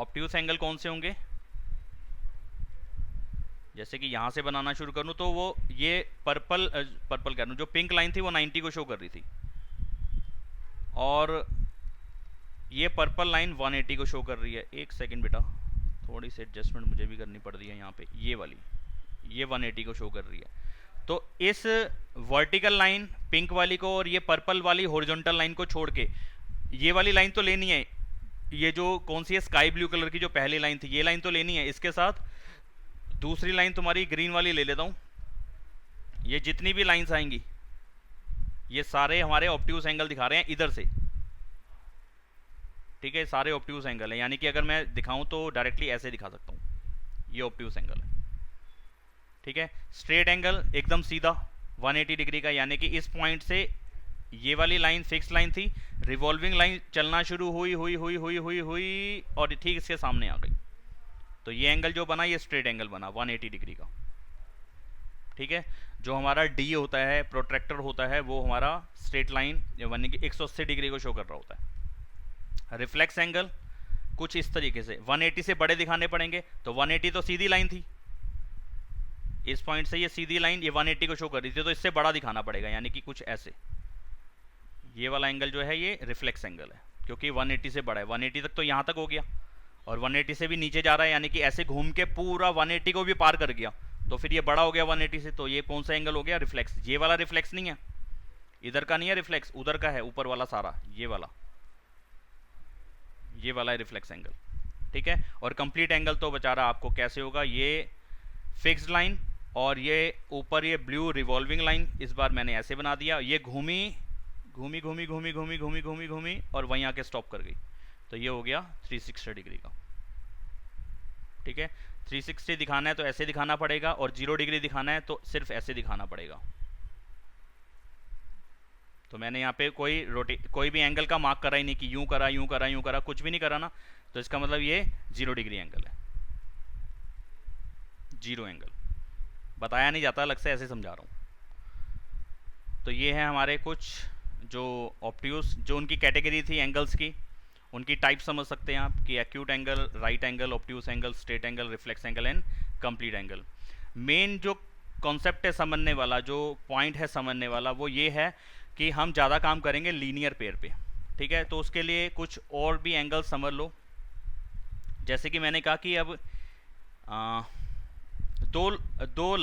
Obtuse angle कौन से होंगे? जैसे कि यहां से बनाना शुरू करूं तो वो ये पर्पल पर्पल कह रहा हूं, जो पिंक लाइन थी वो 90 को शो कर रही थी, और ये पर्पल लाइन 180 को शो कर रही है। एक सेकंड बेटा, थोड़ी सी एडजस्टमेंट मुझे भी करनी पड़ रही है यहाँ पे। ये वाली, ये 180 को शो कर रही है। तो इस वर्टिकल लाइन पिंक वाली को और ये पर्पल वाली हॉरिजॉन्टल लाइन को छोड़ के ये वाली लाइन तो लेनी है, ये जो कौन सी है स्काई ब्लू कलर की जो पहली लाइन थी, ये लाइन तो लेनी है। इसके साथ दूसरी लाइन तुम्हारी ग्रीन वाली ले लेता हूँ। ये जितनी भी लाइंस आएंगी ये सारे हमारे ऑब्ट्यूज एंगल दिखा रहे हैं इधर से, ठीक है, सारे ऑब्ट्यूज एंगल है। यानी कि अगर मैं दिखाऊं तो डायरेक्टली ऐसे दिखा सकता हूं, ये ऑब्ट्यूज एंगल है, ठीक है। स्ट्रेट एंगल एकदम सीधा 180 डिग्री का, यानी कि इस पॉइंट से ये वाली लाइन फिक्स लाइन थी, रिवॉल्विंग लाइन चलना शुरू हुई हुई हुई हुई हुई हुई और ठीक इसके सामने आ गई। तो ये एंगल जो बना ये स्ट्रेट एंगल बना 180 डिग्री का, ठीक है। जो हमारा डी होता है, प्रोट्रैक्टर होता है, वो हमारा स्ट्रेट लाइन यानी कि 180 डिग्री को शो कर रहा होता है। रिफ्लेक्स एंगल कुछ इस तरीके से 180 से बड़े दिखाने पड़ेंगे। तो 180 तो सीधी लाइन थी, इस पॉइंट से ये सीधी लाइन ये 180 को शो कर रही थी, तो इससे बड़ा दिखाना पड़ेगा, यानी कि कुछ ऐसे। ये वाला एंगल जो है ये रिफ्लेक्स एंगल है, क्योंकि 180 से बड़ा है। 180 तक तो यहाँ तक हो गया, और 180 से भी नीचे जा रहा है, यानी कि ऐसे घूम के पूरा 180 को भी पार कर गया, तो फिर ये बड़ा हो गया 180 से। तो ये कौन सा एंगल हो गया? रिफ्लेक्स। ये वाला रिफ्लेक्स नहीं है, इधर का नहीं है रिफ्लेक्स, उधर का है, ऊपर वाला सारा, ये वाला है रिफ्लेक्स एंगल, ठीक है। और कंप्लीट एंगल तो बेचारा आपको कैसे होगा, ये फिक्स्ड लाइन और ये ऊपर ये ब्लू रिवॉल्विंग लाइन, इस बार मैंने ऐसे बना दिया, ये घूमी घूमी घूमी घूमी घूमी घूमी घूमी घूमी और वहीं आके स्टॉप कर गई, तो ये हो गया 360 डिग्री का, ठीक है। 360 दिखाना है तो ऐसे दिखाना पड़ेगा, और 0 डिग्री दिखाना है तो सिर्फ ऐसे दिखाना पड़ेगा। तो मैंने यहाँ पे कोई भी एंगल का मार्क करा ही नहीं कि यूं करा यूं करा यूं करा, कुछ भी नहीं करा ना, तो इसका मतलब ये 0 डिग्री एंगल है, 0 एंगल। बताया नहीं जाता, अलग से ऐसे समझा रहा हूँ। तो ये है हमारे कुछ जो ऑब्ट्यूज, जो उनकी कैटेगरी थी एंगल्स की, उनकी टाइप समझ सकते हैं आप कि acute angle, right angle, obtuse angle, straight angle, reflex angle and complete angle. Main जो कॉन्सेप्ट है समझने वाला, जो पॉइंट है समझने वाला, वो ये है कि हम ज़्यादा काम करेंगे लीनियर पेयर पे, ठीक है। तो उसके लिए कुछ और भी एंगल समझ लो। जैसे कि मैंने कहा कि अब दो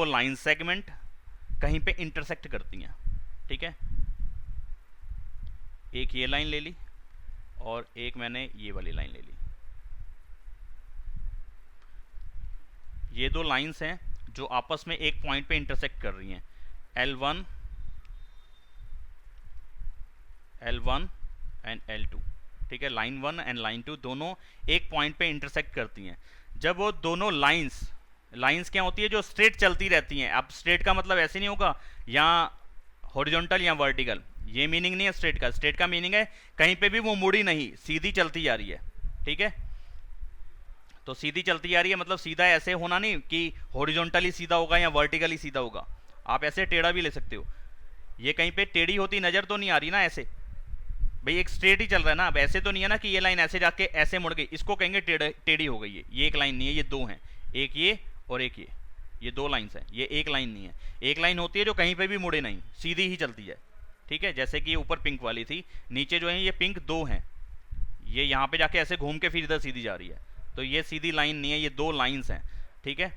लाइन सेगमेंट कहीं पे इंटरसेक्ट करती हैं, ठीक है। एक ये लाइन ले ली और एक मैंने ये वाली लाइन ले ली। ये दो लाइंस हैं जो आपस में एक पॉइंट पे इंटरसेक्ट कर रही हैं, L1 एंड L2, ठीक है। लाइन 1 एंड लाइन 2 दोनों एक पॉइंट पे इंटरसेक्ट करती हैं। जब वो दोनों लाइंस क्या होती है? जो स्ट्रेट चलती रहती हैं। अब स्ट्रेट का मतलब ऐसे नहीं होगा या हॉरिजॉन्टल या वर्टिकल, ये मीनिंग नहीं है स्ट्रेट का। स्ट्रेट का मीनिंग है कहीं पे भी वो मुड़ी नहीं, सीधी चलती जा रही है, ठीक है। तो सीधी चलती जा रही है मतलब सीधा ऐसे होना नहीं कि हॉरिजॉन्टली सीधा होगा या वर्टिकली सीधा होगा, आप ऐसे टेढ़ा भी ले सकते हो। ये कहीं पे टेढ़ी होती नजर तो नहीं आ रही ना, ऐसे भाई एक स्ट्रेट ही चल रहा है ना। अब ऐसे तो नहीं है ना कि ये लाइन ऐसे जाके ऐसे मुड़ गई, इसको कहेंगे टेढ़ी हो गई है। ये एक लाइन नहीं है, ये दो हैं, एक ये और एक ये दो लाइंस हैं, ये एक लाइन नहीं है। एक लाइन होती है जो कहीं पे भी मुड़े नहीं, सीधी ही चलती है, ठीक है। जैसे कि ऊपर पिंक वाली थी, नीचे जो है ये पिंक दो हैं, ये यहाँ पे जाके ऐसे घूम के फिर इधर सीधी जा रही है, तो ये सीधी लाइन नहीं है, ये दो लाइंस हैं, ठीक है।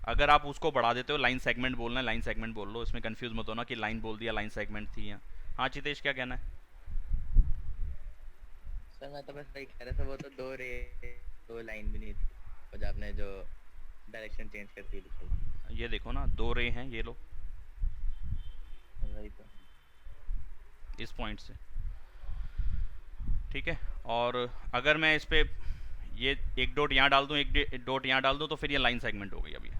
अगर आप उसको बढ़ा देते हो, लाइन सेगमेंट बोलना है, लाइन सेगमेंट बोल लो, इसमें कंफ्यूज मत होना कि लाइन बोल दिया लाइन सेगमेंट थी। हाँ चितेश क्या कहना है? सर मैं तो बस वही कह रहा था, वो तो दो लाइन भी नहीं थी, और आपने जो डायरेक्शन चेंज कर दी, ये देखो ना, दो रे हैं, ये लो वही तो इस पॉइंट से, ठीक है। और अगर मैं इस पे ये एक डॉट यहाँ डाल दूँ, एक डॉट यहाँ डाल दूँ, तो फिर ये लाइन सेगमेंट हो गई अभी,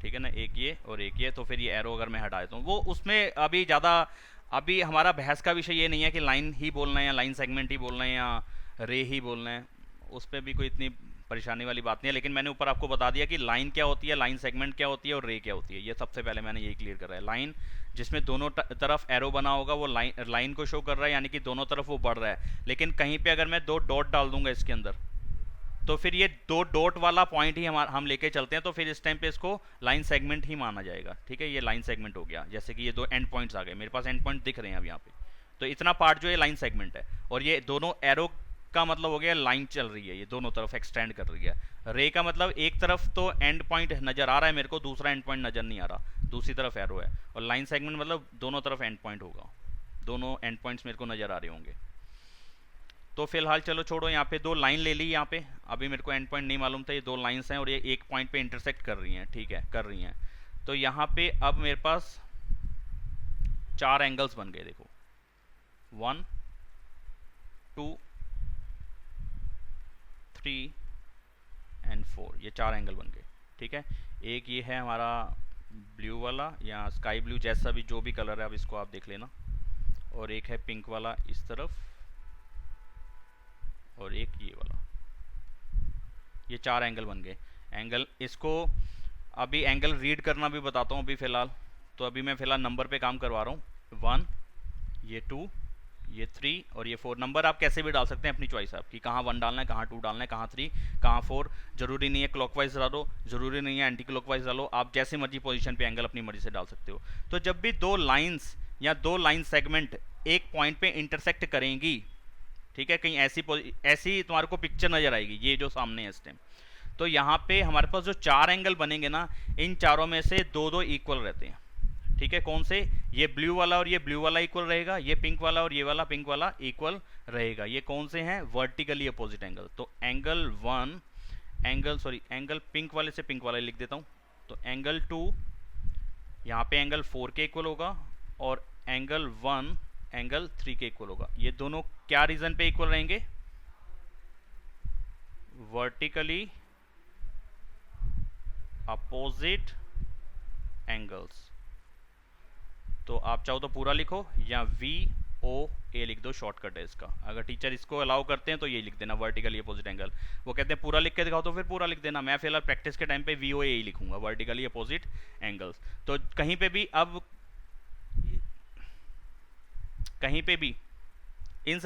ठीक है ना। एक ये और एक ये, तो फिर ये एरो अगर मैं हटा देता हूँ, वो उसमें अभी ज़्यादा, अभी हमारा बहस का विषय ये नहीं है कि लाइन ही बोलना है या लाइन सेगमेंट ही बोलना है या रे ही बोलना है, उस पर भी कोई इतनी परेशानी वाली बात नहीं है, लेकिन मैंने ऊपर आपको बता दिया कि लाइन क्या होती है, लाइन सेगमेंट क्या होती है और रे क्या होती है। ये सबसे पहले मैंने यही क्लियर कर रहा है। लाइन जिसमें दोनों तरफ एरो बना होगा वो लाइन को शो कर रहा है, यानी कि दोनों तरफ वो बढ़ रहा है। लेकिन कहीं पे अगर मैं 2 डॉट डाल दूंगा इसके अंदर, तो फिर ये 2 डॉट वाला पॉइंट ही हम लेके चलते हैं, तो फिर इस टाइम पे इसको लाइन सेगमेंट ही माना जाएगा। ठीक है, ये लाइन सेगमेंट हो गया। जैसे कि ये 2 एंड पॉइंट्स आ गए, मेरे पास एंड पॉइंट दिख रहे हैं अब यहाँ पे, तो इतना पार्ट जो है लाइन सेगमेंट है। और ये दोनों एरो का मतलब हो गया लाइन चल रही है, ये दोनों तरफ एक्सटेंड कर रही है। रे का मतलब एक तरफ तो एंड पॉइंट नजर आ रहा है मेरे को, दूसरा एंड पॉइंट नजर नहीं आ रहा, दूसरी तरफ एरो है। और लाइन सेगमेंट मतलब दोनों तरफ एंड पॉइंट होगा, दोनों एंड पॉइंट्स मेरे को नजर आ रहे होंगे। तो फिलहाल चलो छोड़ो, यहाँ पे 2 लाइन ले ली। यहाँ पे अभी मेरे को एंड पॉइंट नहीं मालूम था, ये 2 लाइंस हैं और ये एक पॉइंट पे इंटरसेक्ट कर रही हैं। ठीक है, कर रही हैं। तो यहाँ पे अब मेरे पास 4 एंगल्स बन गए। देखो 1 2 3 एंड 4, ये 4 एंगल बन गए। ठीक है, एक ये है हमारा ब्लू वाला या स्काई ब्लू, जैसा भी जो भी कलर है अब इसको आप देख लेना, और एक है पिंक वाला इस तरफ, और एक ये वाला। ये 4 एंगल बन गए। एंगल इसको अभी एंगल रीड करना भी बताता हूँ अभी फ़िलहाल। तो अभी मैं फ़िलहाल नंबर पे काम करवा रहा हूँ। 1, ये 2, ये 3 और ये 4। नंबर आप कैसे भी डाल सकते हैं, अपनी चॉइस है आपकी, कहाँ 1 डालना है, कहाँ 2 डालना है, कहाँ 3, कहाँ 4। जरूरी नहीं है क्लॉकवाइज डालो, जरूरी नहीं है एंटी क्लॉकवाइज डालो, आप जैसे मर्जी पोजीशन पे एंगल अपनी मर्जी से डाल सकते हो। तो जब भी 2 लाइंस या 2 लाइन सेगमेंट एक पॉइंट पे इंटरसेक्ट करेंगी, ठीक है, कहीं ऐसी तुम्हारे को पिक्चर नजर आएगी, ये जो सामने है इस टाइम। तो यहाँ पे हमारे पास जो 4 एंगल बनेंगे ना, इन चारों में से 2-2 इक्वल रहते हैं। ठीक है, कौन से? ये ब्लू वाला और ये ब्लू वाला इक्वल रहेगा, ये पिंक वाला और ये वाला पिंक वाला इक्वल रहेगा। ये कौन से हैं? Vertically opposite angle. तो एंगल 1, एंगल पिंक वाले से पिंक वाला लिख देता हूँ। तो एंगल 2 यहाँ पे एंगल 4 के इक्वल होगा, और एंगल 1 एंगल 3 के इक्वल होगा। ये दोनों क्या रीजन पे इक्वल रहेंगे? Vertically opposite angles. तो आप चाहो तो पूरा लिखो या VOA लिख दो, शॉर्टकट है इसका। अगर टीचर इसको अलाउ करते हैं तो ये लिख देना, वर्टिकली अपोजिट एंगल। वो कहते हैं पूरा लिख के दिखाओ, तो फिर पूरा लिख देना। मैं फिलहाल प्रैक्टिस के टाइम पे VOA ही लिखूंगा, वर्टिकली अपोजिट एंगल्स। तो कहीं पे भी अब कहीं पे भी इन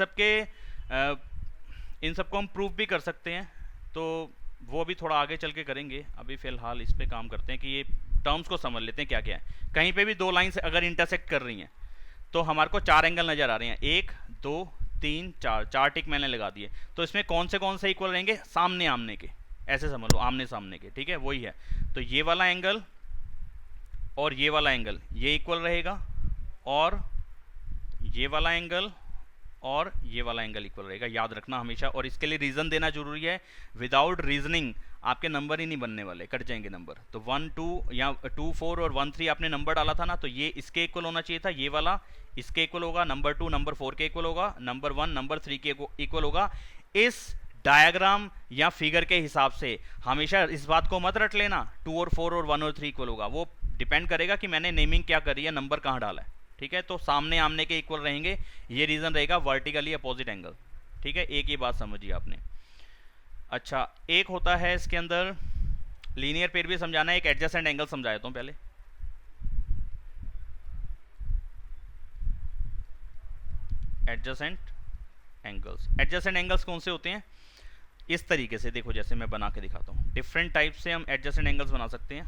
सबको हम प्रूफ भी कर सकते हैं, तो वो भी थोड़ा आगे चल के करेंगे। अभी फिलहाल इस पे काम करते हैं कि ये टर्म्स को समझ लेते हैं क्या क्या है। कहीं पे भी 2 लाइंस अगर इंटरसेक्ट कर रही हैं तो हमारे को 4 एंगल नजर आ रहे हैं। 1 2 3 4 टिक मैंने लगा दिए। तो इसमें कौन से इक्वल रहेंगे? सामने आमने के, ऐसे समझ लो, आमने सामने के। ठीक है, वही है। तो ये वाला एंगल और ये वाला एंगल ये इक्वल रहेगा, और ये वाला एंगल और ये वाला एंगल इक्वल रहेगा, याद रखना हमेशा। और इसके लिए रीजन देना जरूरी है। विदाउट रीजनिंग आपके नंबर ही नहीं बनने वाले, कट जाएंगे नंबर। तो 1 2 या 2 4 और 1 3 आपने नंबर डाला था ना, तो ये इसके इक्वल होना चाहिए था, ये वाला इसके इक्वल होगा, नंबर 2 नंबर 4 के इक्वल होगा, नंबर 1 नंबर 3 के इक्वल होगा। इस डायग्राम या फिगर के हिसाब से हमेशा इस बात को मत रट लेना 2 और 4 और 1 और 3 इक्वल होगा। वो डिपेंड करेगा कि मैंने नेमिंग क्या करी है, नंबर कहाँ डाला है। ठीक है, तो सामने आमने के इक्वल रहेंगे, ये रीजन रहेगा वर्टिकली अपोजिट एंगल। ठीक है, एक ये बात समझिए आपने। अच्छा, एक होता है इसके अंदर लीनियर पेयर भी समझाना है, एक एडजेसेंट एंगल समझा देता हूं पहले। एडजेसेंट एंगल्स कौन से होते हैं? इस तरीके से देखो, जैसे मैं बना के दिखाता हूं। डिफरेंट टाइप से हम एडजेसेंट एंगल्स बना सकते हैं।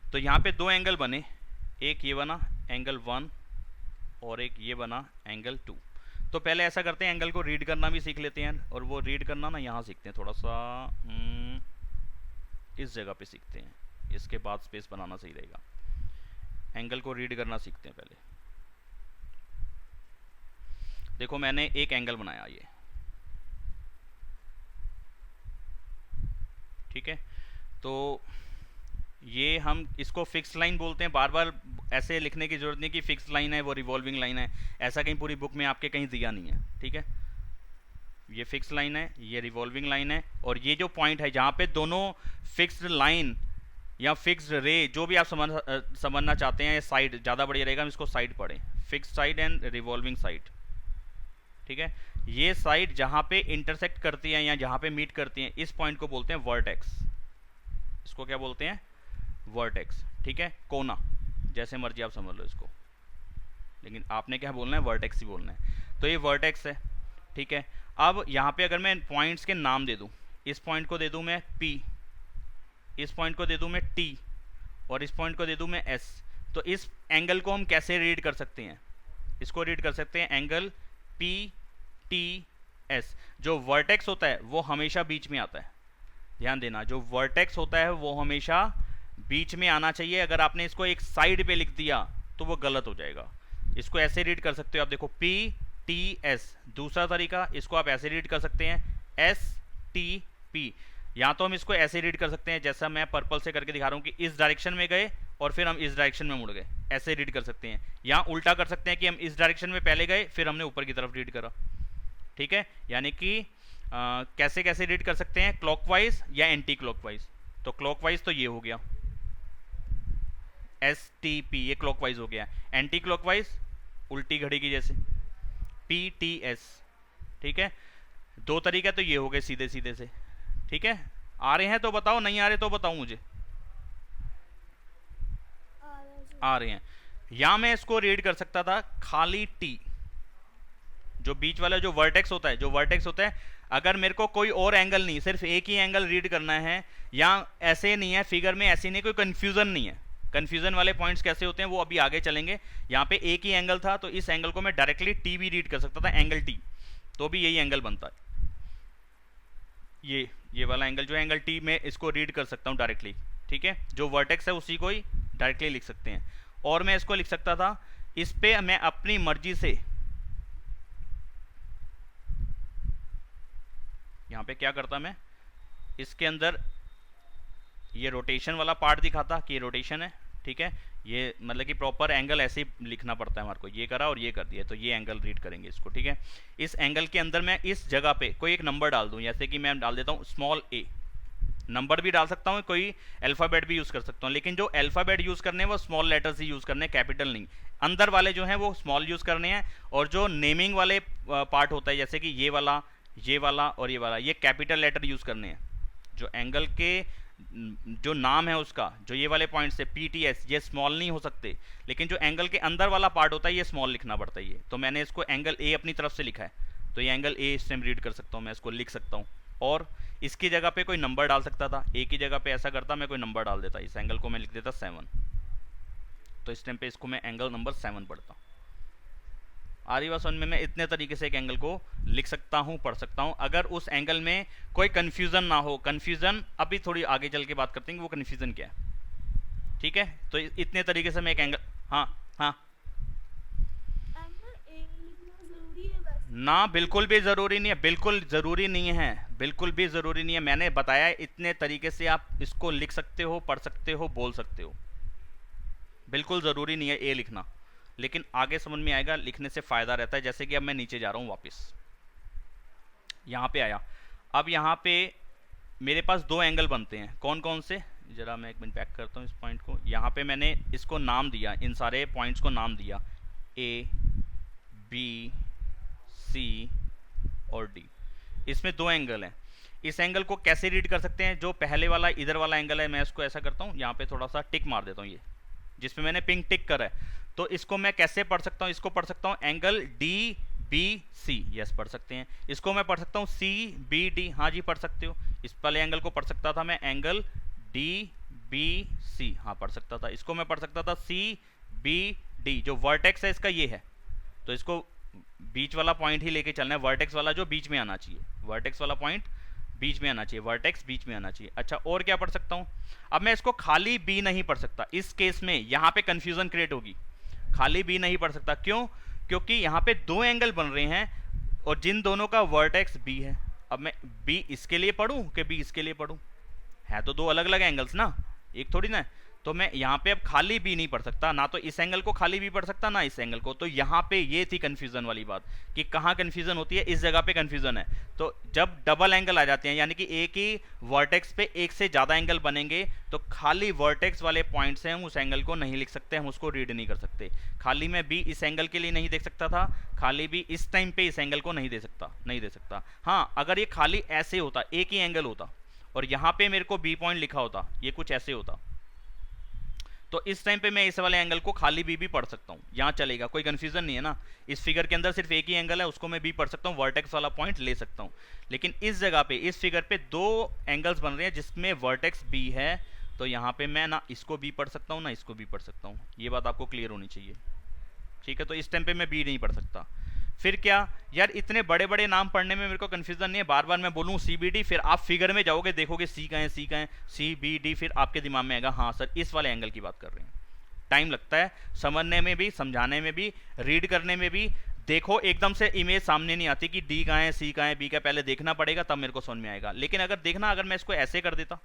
तो यहां पे 2 एंगल बने, एक ये बना एंगल 1 और एक ये बना एंगल 2। तो पहले ऐसा करते हैं, एंगल को रीड करना भी सीख लेते हैं, और वो रीड करना ना यहाँ सीखते हैं, थोड़ा सा इस जगह पे सीखते हैं, इसके बाद स्पेस बनाना सही रहेगा। एंगल को रीड करना सीखते हैं पहले। देखो मैंने एक एंगल बनाया ये, ठीक है। तो ये हम इसको फिक्स लाइन बोलते हैं। बार बार ऐसे लिखने की जरूरत नहीं कि फिक्स लाइन है वो रिवॉल्विंग लाइन है, ऐसा कहीं पूरी बुक में आपके कहीं दिया नहीं है। ठीक है, ये फिक्स लाइन है, ये रिवॉल्विंग लाइन है, और ये जो पॉइंट है जहाँ पे दोनों फिक्स्ड लाइन या फिक्स्ड रे, जो भी आप समझना चाहते हैं। साइड ज़्यादा बढ़िया रहेगा, हम इसको साइड पढ़ें, fixed side and revolving side. ठीक है, ये साइड जहाँ पे इंटरसेक्ट करती है या जहाँ पे मीट करती है, इस पॉइंट को बोलते हैं वर्टेक्स। इसको क्या बोलते हैं? वर्टेक्स। ठीक है, कोना, जैसे मर्जी आप समझ लो इसको, लेकिन आपने क्या बोलना है? वर्टेक्स ही बोलना है। तो ये वर्टेक्स है। ठीक है, अब यहाँ पे अगर मैं पॉइंट्स के नाम दे दूँ, इस पॉइंट को दे दूँ मैं P, इस पॉइंट को दे दूँ मैं T, और इस पॉइंट को दे दूँ मैं S, तो इस एंगल को हम कैसे रीड कर सकते हैं? इसको रीड कर सकते हैं एंगल PTS। जो वर्टेक्स होता है वो हमेशा बीच में आता है, ध्यान देना, जो वर्टेक्स होता है वो हमेशा बीच में आना चाहिए। अगर आपने इसको एक साइड पे लिख दिया तो वो गलत हो जाएगा। इसको ऐसे रीड कर सकते हो आप, देखो PTS। दूसरा तरीका, इसको आप ऐसे रीड कर सकते हैं STP। या तो हम इसको ऐसे रीड कर सकते हैं, जैसा मैं पर्पल से करके दिखा रहा हूँ कि इस डायरेक्शन में गए और फिर हम इस डायरेक्शन में मुड़ गए, ऐसे रीड कर सकते हैं। या उल्टा कर सकते हैं कि हम इस डायरेक्शन में पहले गए फिर हमने ऊपर की तरफ रीड करा। ठीक है, यानी कि कैसे कैसे रीड कर सकते हैं? क्लॉकवाइज या एंटी क्लॉकवाइज। तो क्लॉकवाइज तो ये हो गया STP, ये क्लॉकवाइज हो गया। एंटी क्लॉकवाइज उल्टी घड़ी की जैसे PTS। ठीक है, दो तरीके तो ये हो गए सीधे सीधे से। ठीक है, आ रहे हैं तो बताओ, नहीं आ रहे तो बताओ मुझे। आ रहे हैं। या मैं इसको रीड कर सकता था खाली T, जो बीच वाला जो वर्टेक्स होता है, जो वर्टेक्स होता है, अगर मेरे को कोई और एंगल नहीं, सिर्फ एक ही एंगल रीड करना है, या ऐसे नहीं है फिगर में, ऐसे नहीं, कोई कंफ्यूजन नहीं है। कंफ्यूजन वाले पॉइंट्स कैसे होते हैं वो अभी आगे चलेंगे। यहाँ पे एक ही एंगल था तो इस एंगल को मैं डायरेक्टली T भी रीड कर सकता था, एंगल T, तो भी यही एंगल बनता है। ये वाला एंगल जो है एंगल T, में इसको रीड कर सकता हूँ डायरेक्टली। ठीक है, जो वर्टेक्स है उसी को ही डायरेक्टली लिख सकते हैं। और मैं इसको लिख सकता था, इस पे मैं अपनी मर्जी से, यहाँ पे क्या करता मैं, इसके अंदर ये रोटेशन वाला पार्ट दिखाता कि ये रोटेशन है। ठीक है, ये मतलब कि प्रॉपर एंगल ऐसे ही लिखना पड़ता है हमारे को, ये करा और ये कर दिया तो ये एंगल रीड करेंगे इसको। ठीक है, इस एंगल के अंदर मैं इस जगह पे कोई एक नंबर डाल दूं, जैसे कि मैं डाल देता हूँ स्मॉल a। नंबर भी डाल सकता हूँ, कोई अल्फ़ाबेट भी यूज़ कर सकता हूँ, लेकिन जो अल्फ़ाबेट यूज़ करने हैं वो स्मॉल लेटर्स ही यूज़ करने हैं, कैपिटल नहीं। अंदर वाले जो हैं वो स्मॉल यूज़ करने हैं, और जो नेमिंग वाले पार्ट होता है, जैसे कि ये वाला और ये वाला, ये कैपिटल लेटर यूज़ करने हैं। जो एंगल के जो नाम है उसका, जो ये वाले पॉइंट से PTS, ये स्मॉल नहीं हो सकते, लेकिन जो एंगल के अंदर वाला पार्ट होता है ये स्मॉल लिखना पड़ता है। ये तो मैंने इसको एंगल A अपनी तरफ से लिखा है, तो ये एंगल A इससे रीड कर सकता हूँ, मैं इसको लिख सकता हूँ। और इसकी जगह पे कोई नंबर डाल सकता था, A की जगह पे ऐसा करता मैं कोई नंबर डाल देता, इस एंगल को मैं लिख देता 7, तो इस टाइम पे इसको मैं एंगल नंबर 7 पढ़ता हूँ। आ रही बात समझ में? मैं इतने तरीके से एक एंगल को लिख सकता हूँ, पढ़ सकता हूँ, अगर उस एंगल में कोई कन्फ्यूजन ना हो। कन्फ्यूजन अभी थोड़ी आगे चल के बात करते हैं कि वो कन्फ्यूजन क्या है। ठीक है, तो इतने तरीके से मैं एक एंगल, हाँ हाँ ना, बिल्कुल भी ज़रूरी नहीं है, बिल्कुल ज़रूरी नहीं है, बिल्कुल भी ज़रूरी नहीं है। मैंने बताया इतने तरीके से आप इसको लिख सकते हो, पढ़ सकते हो, बोल सकते हो, बिल्कुल ज़रूरी नहीं है ए लिखना, लेकिन आगे समझ में आएगा, लिखने से फ़ायदा रहता है। जैसे कि अब मैं नीचे जा रहा हूँ वापस, यहाँ पे आया, अब यहाँ पे मेरे पास दो एंगल बनते हैं, कौन कौन से, ज़रा मैं एक मिनट बैक करता हूँ इस पॉइंट को। यहाँ पे मैंने इसको नाम दिया, इन सारे पॉइंट्स को नाम दिया A, B, C और D। इसमें दो एंगल हैं। इस एंगल को कैसे रीड कर सकते हैं? जो पहले वाला इधर वाला एंगल है, मैं इसको ऐसा करता हूँ, यहाँ पे थोड़ा सा टिक मार देता हूँ, ये जिसमें मैंने पिंक टिक करा है, तो इसको मैं कैसे पढ़ सकता हूँ? इसको पढ़ सकता हूँ एंगल DBC, यस पढ़ सकते हैं। इसको मैं पढ़ सकता हूँ CBD, हाँ जी पढ़ सकते हो। इस वाले एंगल को पढ़ सकता था मैं एंगल DBC, हाँ पढ़ सकता था। इसको मैं पढ़ सकता था CBD, जो वर्टेक्स है इसका ये है, तो इसको बीच वाला पॉइंट ही लेके चलना है, वर्टेक्स वाला जो बीच में आना चाहिए, वर्टेक्स वाला पॉइंट बीच में आना चाहिए, वर्टेक्स बीच में आना चाहिए। अच्छा, और क्या पढ़ सकता हूँ? अब मैं इसको खाली B नहीं पढ़ सकता, इस केस में यहाँ पे कंफ्यूजन क्रिएट होगी। खाली B नहीं पढ़ सकता, क्यों? क्योंकि यहाँ पे दो एंगल बन रहे हैं और जिन दोनों का वर्टेक्स B है। अब मैं B इसके लिए पढ़ूँ कि B इसके लिए पढ़ूँ? है तो दो अलग अलग एंगल्स ना, एक थोड़ी ना। तो मैं यहाँ पे अब खाली बी नहीं पढ़ सकता, ना तो इस एंगल को खाली बी पढ़ सकता ना इस एंगल को। तो यहाँ पे ये थी कंफ्यूजन वाली बात कि कहाँ कंफ्यूजन होती है, इस जगह पे कंफ्यूजन है। तो जब डबल एंगल आ जाते हैं, यानी कि एक ही वर्टेक्स पे एक से ज़्यादा एंगल बनेंगे, तो खाली वर्टेक्स वाले पॉइंट से हम उस एंगल को नहीं लिख सकते, हम उसको रीड नहीं कर सकते। खाली मैं बी इस एंगल के लिए नहीं देख सकता था, खाली बी इस टाइम पे इस एंगल को नहीं दे सकता। हाँ, अगर ये खाली ऐसे होता, एक ही एंगल होता और यहाँ पे मेरे को बी पॉइंट लिखा होता, ये कुछ ऐसे होता, तो इस टाइम पे मैं इस वाले एंगल को खाली बी भी पढ़ सकता हूँ, यहाँ चलेगा, कोई कंफ्यूजन नहीं है ना। इस फिगर के अंदर सिर्फ एक ही एंगल है, उसको मैं बी पढ़ सकता हूँ, वर्टेक्स वाला पॉइंट ले सकता हूँ। लेकिन इस जगह पे, इस फिगर पे दो एंगल्स बन रहे हैं जिसमें वर्टेक्स बी है, तो यहाँ पे मैं ना इसको बी पढ़ सकता हूँ ना इसको बी पढ़ सकता हूँ। ये बात आपको क्लियर होनी चाहिए, ठीक है। तो इस टाइम पे मैं बी नहीं पढ़ सकता। फिर क्या यार, इतने बड़े बड़े नाम पढ़ने में मेरे को कंफ्यूजन नहीं है, बार बार मैं बोलूँ CBD, फिर आप फिगर में जाओगे देखोगे सी का है CBD, फिर आपके दिमाग में आएगा हाँ सर इस वाले एंगल की बात कर रहे हैं। टाइम लगता है समझने में भी, समझाने में भी, रीड करने में भी। देखो एकदम से इमेज सामने नहीं आती कि डी कहाँ है सी कहाँ है बी का, पहले देखना पड़ेगा तब मेरे को समझ में आएगा। लेकिन अगर देखना, अगर मैं इसको ऐसे कर देता,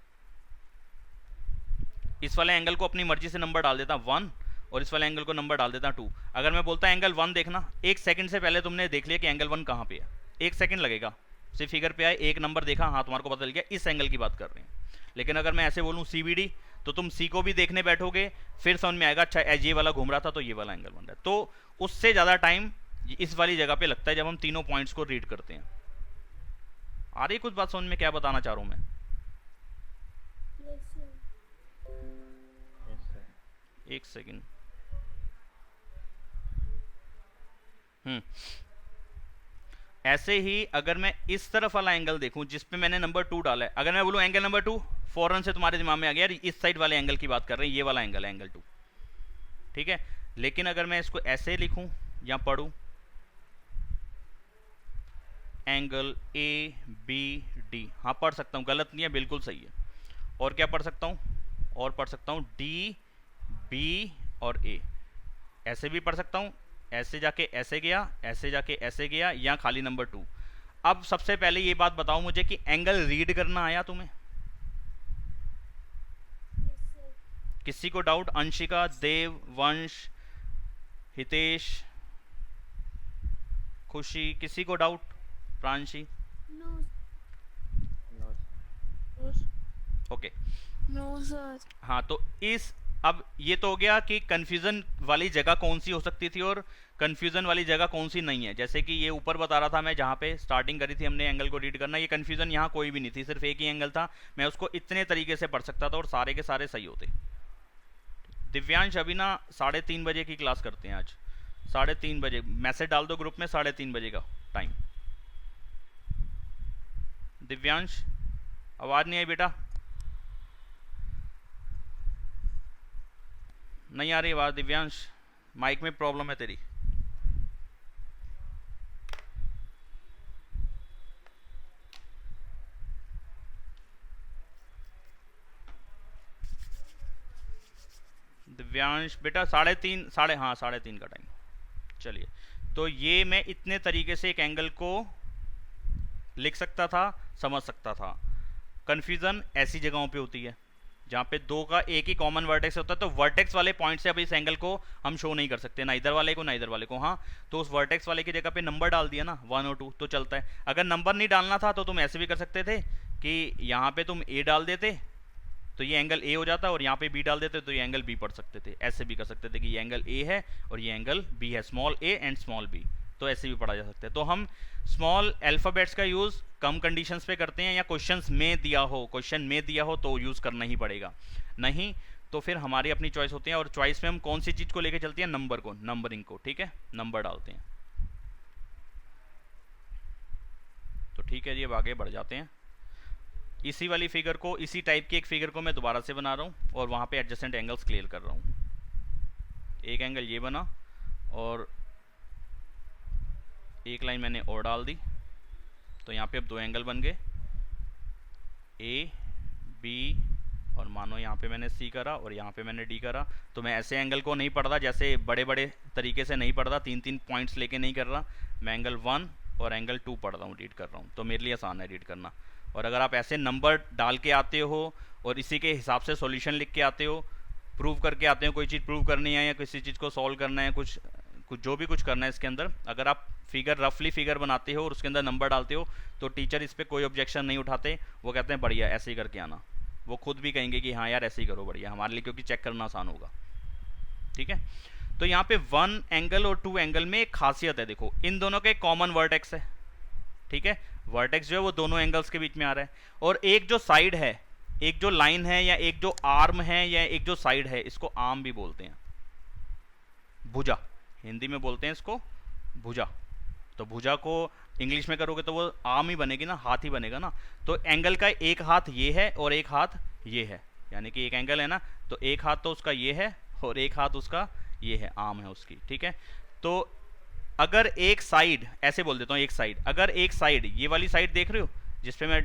इस वाले एंगल को अपनी मर्जी से नंबर डाल देता 1 और इस वाले एंगल को नंबर डाल देता 2। अगर मैं बोलता एंगल 1 देखना, 1 सेकंड से पहले तुमने देख लिया कि एंगल 1 कहाँ पे है, 1 सेकंड लगेगा, सिर्फ फिगर पे आए, एक नंबर देखा, हाँ तुम्हारे को पता चल गया इस एंगल की बात कर रहे हैं। लेकिन अगर मैं ऐसे बोलूँ CBD, तो तुम सी को भी देखने बैठोगे, फिर समझ में आएगा अच्छा ये वाला घूम रहा था तो ये वाला एंगल बन रहा है। तो उससे ज़्यादा टाइम इस वाली जगह पे लगता है जब हम तीनों पॉइंट्स को रीड करते हैं। आ रही कुछ बात समझ में, क्या बताना चाह रहा हूँ मैं? एक सेकेंड। ऐसे ही अगर मैं इस तरफ वाला एंगल देखूं जिस पे मैंने नंबर 2 डाला है, अगर मैं बोलूं एंगल नंबर 2, फौरन से तुम्हारे दिमाग में आ गया इस साइड वाले एंगल की बात कर रहे हैं, ये वाला एंगल है एंगल 2, ठीक है। लेकिन अगर मैं इसको ऐसे लिखूं या पढ़ूं, एंगल ABD, हाँ पढ़ सकता हूं, गलत नहीं है, बिल्कुल सही है। और क्या पढ़ सकता हूं, और पढ़ सकता हूं DB और A, ऐसे भी पढ़ सकता हूं, ऐसे जाके ऐसे गया, ऐसे जाके ऐसे गया, या खाली नंबर 2। अब सबसे पहले ये बात बताओ मुझे कि एंगल रीड करना आया तुम्हें? किसी को डाउट? अंशिका, देव, वंश, हितेश, खुशी, किसी को doubt? Pranshi? Okay, no sir. हाँ तो इस, अब ये तो हो गया कि कंफ्यूजन वाली जगह कौन सी हो सकती थी और कंफ्यूजन वाली जगह कौन सी नहीं है। जैसे कि ये ऊपर बता रहा था मैं, जहाँ पे स्टार्टिंग करी थी हमने एंगल को रीड करना, ये कंफ्यूजन यहाँ कोई भी नहीं थी, सिर्फ एक ही एंगल था, मैं उसको इतने तरीके से पढ़ सकता था और सारे के सारे सही होते। दिव्यांश अभी ना 3:30 बजे की क्लास करते हैं आज, 3:30 बजे मैसेज डाल दो ग्रुप में, 3:30 बजे का टाइम। दिव्यांश आवाज़ नहीं आई बेटा? नहीं आ रही आवाज़ दिव्यांश, माइक में प्रॉब्लम है तेरी। दिव्यांश बेटा 3:30, हाँ 3:30 का टाइम। चलिए, तो ये मैं इतने तरीके से एक एंगल को लिख सकता था, समझ सकता था। कन्फ्यूज़न ऐसी जगहों पे होती है जहाँ पे दो का एक ही कॉमन वर्टेक्स होता है, तो वर्टेक्स वाले पॉइंट से अब इस एंगल को हम शो नहीं कर सकते, ना इधर वाले को ना इधर वाले को। हाँ, तो उस वर्टेक्स वाले की जगह पे नंबर डाल दिया ना 1 और 2 तो चलता है। अगर नंबर नहीं डालना था तो तुम ऐसे भी कर सकते थे कि यहाँ पे तुम A डाल देते तो ये एंगल A हो जाता, और यहाँ पे B डाल देते तो ये एंगल B पढ़ सकते थे। ऐसे भी कर सकते थे कि ये एंगल A है और ये एंगल B है, small a and small b, तो ऐसे भी पढ़ा जा सकता है। तो हम स्मॉल अल्फ़ाबेट्स का यूज़ कम कंडीशंस पे करते हैं, या क्वेश्चंस में दिया हो, क्वेश्चन में दिया हो तो यूज़ करना ही पड़ेगा, नहीं तो फिर हमारी अपनी चॉइस होती है। और चॉइस में हम कौन सी चीज़ को लेके चलते हैं? नंबर को, नंबरिंग को, ठीक है, नंबर डालते हैं। तो ठीक है जी, अब आगे बढ़ जाते हैं। इसी वाली फिगर को, इसी टाइप की एक फिगर को मैं दोबारा से बना रहा हूँ और वहाँ पे एडजेसेंट एंगल्स क्लियर कर रहा हूँ। एक एंगल ये बना और एक लाइन मैंने और डाल दी, तो यहाँ पे अब दो एंगल बन गए, ए बी, और मानो यहाँ पे मैंने सी करा और यहाँ पे मैंने डी करा। तो मैं ऐसे एंगल को नहीं पढ़ रहा, जैसे बड़े बड़े तरीके से नहीं पढ़ रहा, 3-3 पॉइंट्स लेके नहीं कर रहा, मैं एंगल 1 और एंगल 2 पढ़ रहा हूँ, रीड कर रहा हूँ, तो मेरे लिए आसान है रीड करना। और अगर आप ऐसे नंबर डाल के आते हो और इसी के हिसाब से सॉल्यूशन लिख के आते हो प्रूव करके आते हैं, कोई चीज़ प्रूव करनी है या किसी चीज़ को सॉल्व करना है, कुछ कुछ जो भी कुछ करना है इसके अंदर, अगर आप फिगर रफली फिगर बनाते हो और उसके अंदर नंबर डालते हो तो टीचर इस पर कोई ऑब्जेक्शन नहीं उठाते, वो कहते हैं बढ़िया ऐसे ही करके आना। वो खुद भी कहेंगे कि हाँ यार ऐसे ही करो बढ़िया हमारे लिए, क्योंकि चेक करना आसान होगा। ठीक है, तो यहाँ पे 1 एंगल और 2 एंगल में एक खासियत है, देखो इन दोनों का एक कॉमन वर्टेक्स है। ठीक है, वर्टेक्स जो है वो दोनों एंगल्स के बीच में आ रहा है, और एक जो साइड है, एक जो लाइन है या एक जो आर्म है या एक जो साइड है, इसको आर्म भी बोलते हैं, भुजा हिंदी में बोलते हैं इसको भुजा। तो भुजा को इंग्लिश में करोगे तो वो आर्म ही बनेगी ना, हाथ ही बनेगा ना। तो एंगल का एक हाथ ये है और एक हाथ ये है, यानी कि एक एंगल है ना, तो एक हाथ तो उसका ये है और एक हाथ उसका ये है, आर्म है उसकी। ठीक है, तो अगर एक साइड, ऐसे बोल देता हूँ एक साइड, अगर एक साइड ये वाली साइड देख रहे हो जिसपे मैं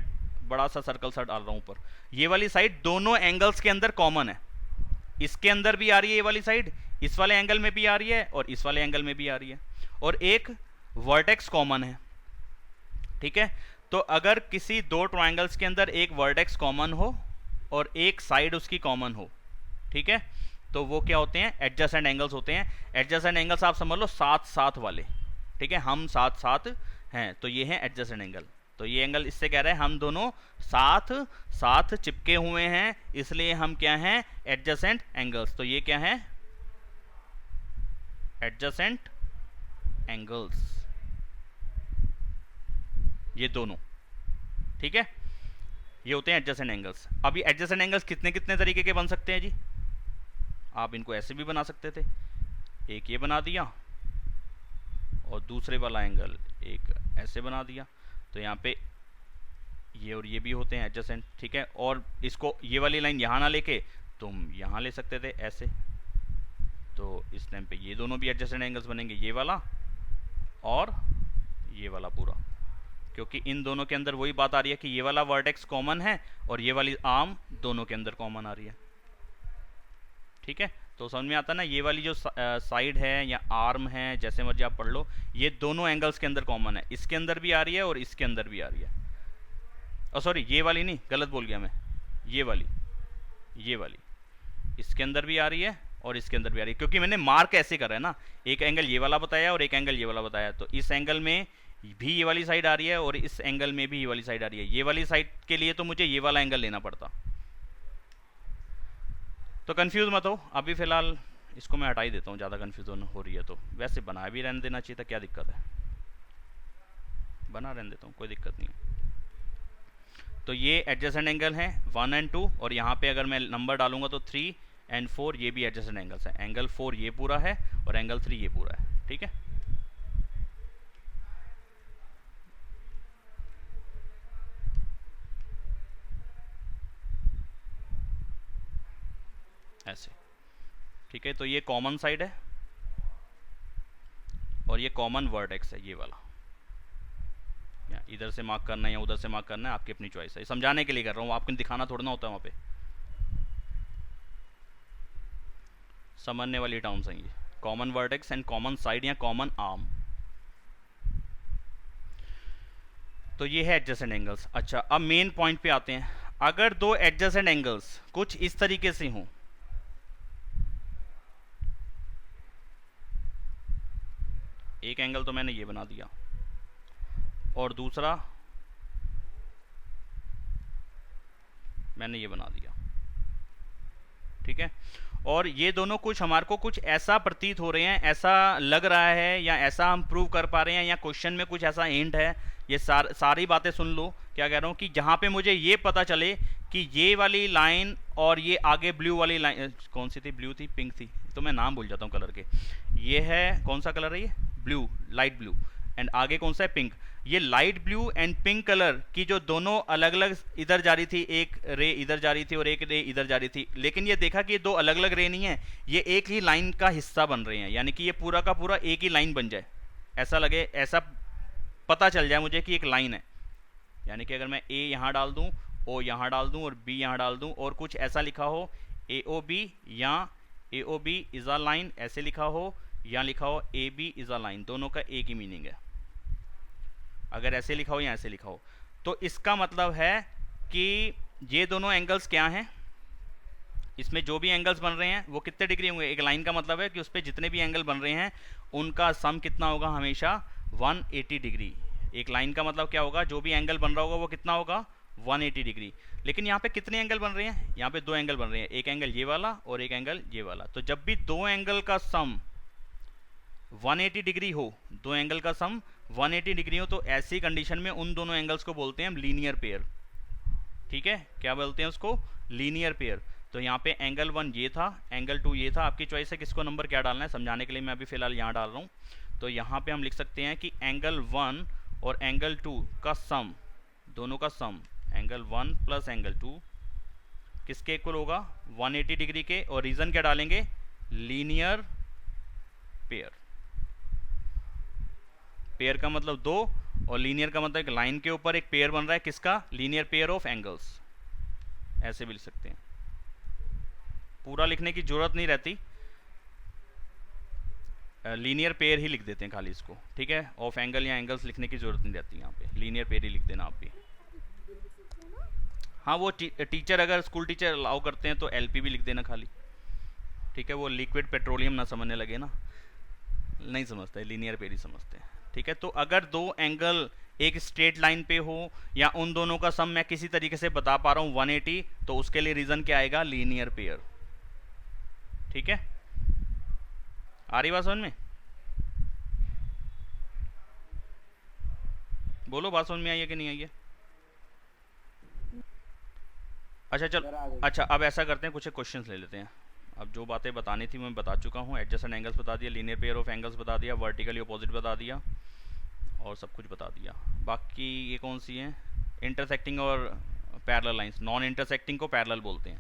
बड़ा सा सर्कल सा डाल रहा हूँ ऊपर, ये वाली साइड दोनों एंगल्स के अंदर कॉमन है, इसके अंदर भी आ रही है ये वाली साइड, इस वाले एंगल में भी आ रही है और इस वाले एंगल में भी आ रही है, और एक वर्टेक्स कॉमन है। ठीक है, तो अगर किसी दो ट्रायंगल्स के अंदर एक वर्टेक्स कॉमन हो और एक साइड उसकी कॉमन हो, ठीक है, तो वो क्या होते हैं, एडजेसेंट एंगल्स होते हैं। एडजेसेंट एंगल्स आप समझ लो साथ साथ वाले। ठीक है, हम साथ साथ हैं तो ये है एडजेसेंट एंगल। तो ये एंगल इससे कह रहे हैं हम दोनों साथ साथ चिपके हुए हैं, इसलिए हम क्या हैं, एडजेसेंट एंगल्स। तो ये क्या है, एडजेसेंट एंगल्स, ये दोनों। ठीक है, ये होते हैं एडजेसेंट एंगल्स। अब ये एडजेसेंट एंगल्स कितने कितने तरीके के बन सकते हैं जी, आप इनको ऐसे भी बना सकते थे, एक ये बना दिया और दूसरे वाला एंगल एक ऐसे बना दिया, तो यहाँ पे ये और ये भी होते हैं एडजेसेंट। ठीक है, और इसको ये वाली लाइन यहाँ ना लेके तुम यहाँ ले सकते थे ऐसे, तो इस टाइम पे ये दोनों भी एडजेसेंट एंगल्स बनेंगे, ये वाला और ये वाला पूरा, क्योंकि इन दोनों के अंदर वही बात आ रही है कि ये वाला वर्टेक्स कॉमन है और ये वाली आर्म दोनों के अंदर कॉमन आ रही है। ठीक है, तो समझ में आता है ना, ये वाली जो साइड है या आर्म है, जैसे मर्जी आप पढ़ लो, ये दोनों एंगल्स के अंदर कॉमन है, इसके अंदर भी आ रही है और इसके अंदर भी आ रही है। और सॉरी ये वाली नहीं, गलत बोल गया मैं, ये वाली इसके अंदर भी आ रही है और इसके अंदर भी आ रही है, क्योंकि मैंने मार्क ऐसे करा है ना, एक एंगल ये वाला बताया और एक एंगल ये वाला बताया, तो इस एंगल में भी ये वाली साइड आ रही है और इस एंगल में भी ये वाली साइड आ रही है। ये वाली साइड के लिए तो मुझे ये वाला एंगल लेना पड़ता। तो कंफ्यूज मत हो, अभी फिलहाल इसको मैं हटा ही देता हूँ, ज़्यादा कंफ्यूजन हो रही है तो। वैसे बना भी रहने देना चाहिए था, क्या दिक्कत है, बना रहने देता हूँ, कोई दिक्कत नहीं है। तो ये एडजेसेंट एंगल है 1 और 2, और यहाँ पे अगर मैं नंबर डालूंगा तो 3 और 4 ये भी एडजेसेंट एंगल्स है। एंगल 4 ये पूरा है और एंगल 3 ये पूरा है। ठीक है, ऐसे। ठीक है, तो ये कॉमन साइड है और ये कॉमन वर्टेक्स है, ये वाला, या इधर से मार्क करना है या उधर से मार्क करना है, आपकी अपनी चॉइस है, समझाने के लिए कर रहा हूँ, आपको दिखाना थोड़ा ना होता है, वहाँ पे समझने वाली टर्म्स हैं ये, common vertex and common side या कॉमन आर्म। तो ये है एडजेसेंट एंगल्स। अच्छा, अब मेन पॉइंट पे आते हैं। अगर दो एडजेसेंट एंगल्स कुछ इस तरीके से हों, एक एंगल तो मैंने ये बना दिया और दूसरा मैंने ये बना दिया। ठीक है, और ये दोनों कुछ हमारे को कुछ ऐसा प्रतीत हो रहे हैं, ऐसा लग रहा है, या ऐसा हम प्रूव कर पा रहे हैं, या क्वेश्चन में कुछ ऐसा हिंट है, ये सारी बातें सुन लो क्या कह रहा हूँ, कि जहाँ पे मुझे ये पता चले कि ये वाली लाइन और ये आगे ब्लू वाली लाइन, कौन सी थी, ब्लू थी, पिंक थी, तो मैं नाम भूल जाता हूँ कलर के, ये है कौन सा कलर है, ये ब्लू, लाइट ब्लू, एंड आगे कौन सा है, पिंक। ये light blue and pink colour की जो दोनों अलग अलग इधर जा रही थी, एक रे इधर जा रही थी और एक रे इधर जा रही थी, लेकिन ये देखा कि ये दो अलग अलग रे नहीं है, ये एक ही लाइन का हिस्सा बन रहे हैं, यानी कि ये पूरा का पूरा एक ही लाइन बन जाए, ऐसा लगे, ऐसा पता चल जाए मुझे कि एक लाइन है। यानी कि अगर मैं ए यहाँ डाल दूँ, ओ यहाँ डाल दूँ और बी यहाँ डाल दूँ, और कुछ ऐसा लिखा हो ए ओ बी, या A O B is a line ऐसे लिखा हो, या लिखा हो A B is a line, दोनों का एक ही मीनिंग है। अगर ऐसे लिखा हो या ऐसे लिखा हो, तो इसका मतलब है कि ये दोनों एंगल्स क्या हैं, इसमें जो भी एंगल्स बन रहे हैं वो कितने डिग्री होंगे, एक लाइन का मतलब है कि उस पर जितने भी एंगल बन रहे हैं उनका सम कितना होगा, हमेशा 180 डिग्री। एक लाइन का मतलब क्या होगा, जो भी एंगल बन रहा होगा वो कितना होगा, 180 डिग्री। लेकिन यहाँ पे कितने एंगल बन रहे हैं, यहाँ पे दो एंगल बन रहे हैं, एक एंगल ये वाला और एक एंगल ये वाला। तो जब भी दो एंगल का सम 180 डिग्री हो, दो एंगल का सम 180 डिग्री हो, तो ऐसी कंडीशन में उन दोनों एंगल्स को बोलते हैं हम लीनियर पेयर। ठीक है, क्या बोलते हैं उसको, लीनियर पेयर। तो यहाँ पे एंगल 1 ये था, एंगल 2 ये था, आपकी चॉइस है किसको नंबर क्या डालना है। समझाने के लिए मैं अभी फिलहाल यहाँ डाल रहा हूँ। तो यहाँ पे हम लिख सकते हैं कि एंगल 1 और एंगल 2 का सम, दोनों का सम, एंगल 1 प्लस एंगल 2 किसके इक्वल होगा, 180 डिग्री के। और रीजन क्या डालेंगे, लीनियर पेयर। पेयर का मतलब दो, और लीनियर का मतलब एक लाइन के ऊपर एक पेयर बन रहा है, किसका, लीनियर पेयर ऑफ एंगल्स, ऐसे भी लिख सकते हैं। पूरा लिखने की जरूरत नहीं रहती, लीनियर पेयर ही लिख देते हैं खाली इसको। ठीक है, ऑफ एंगल या एंगल्स लिखने की जरूरत नहीं रहती, यहाँ पे लीनियर पेयर ही लिख देना आप भी। हाँ, वो टीचर अगर स्कूल टीचर अलाउ करते हैं तो एलपी भी लिख देना खाली। ठीक है, वो लिक्विड पेट्रोलियम ना समझने लगे ना, नहीं समझते, लीनियर पेयर ही समझते हैं। ठीक है, तो अगर दो एंगल एक स्ट्रेट लाइन पे हो या उन दोनों का सम मैं किसी तरीके से बता पा रहा हूँ 180, तो उसके लिए रीजन क्या आएगा, लीनियर पेयर। ठीक है, आ रही बात समझ में, बोलो बात समझ में आई है कि नहीं आई है। अच्छा चल, अच्छा अब ऐसा करते हैं, कुछ क्वेश्चंस ले लेते हैं। अब जो बातें बतानी थी मैं बता चुका हूँ, एडजेसेंट एंगल्स बता दिया, लीनियर पेयर ऑफ एंगल्स बता दिया, वर्टिकली अपोजिट बता दिया, और सब कुछ बता दिया। बाकी ये कौन सी हैं, इंटरसेक्टिंग और पैरेलल लाइंस, नॉन इंटरसेक्टिंग को पैरेलल बोलते हैं।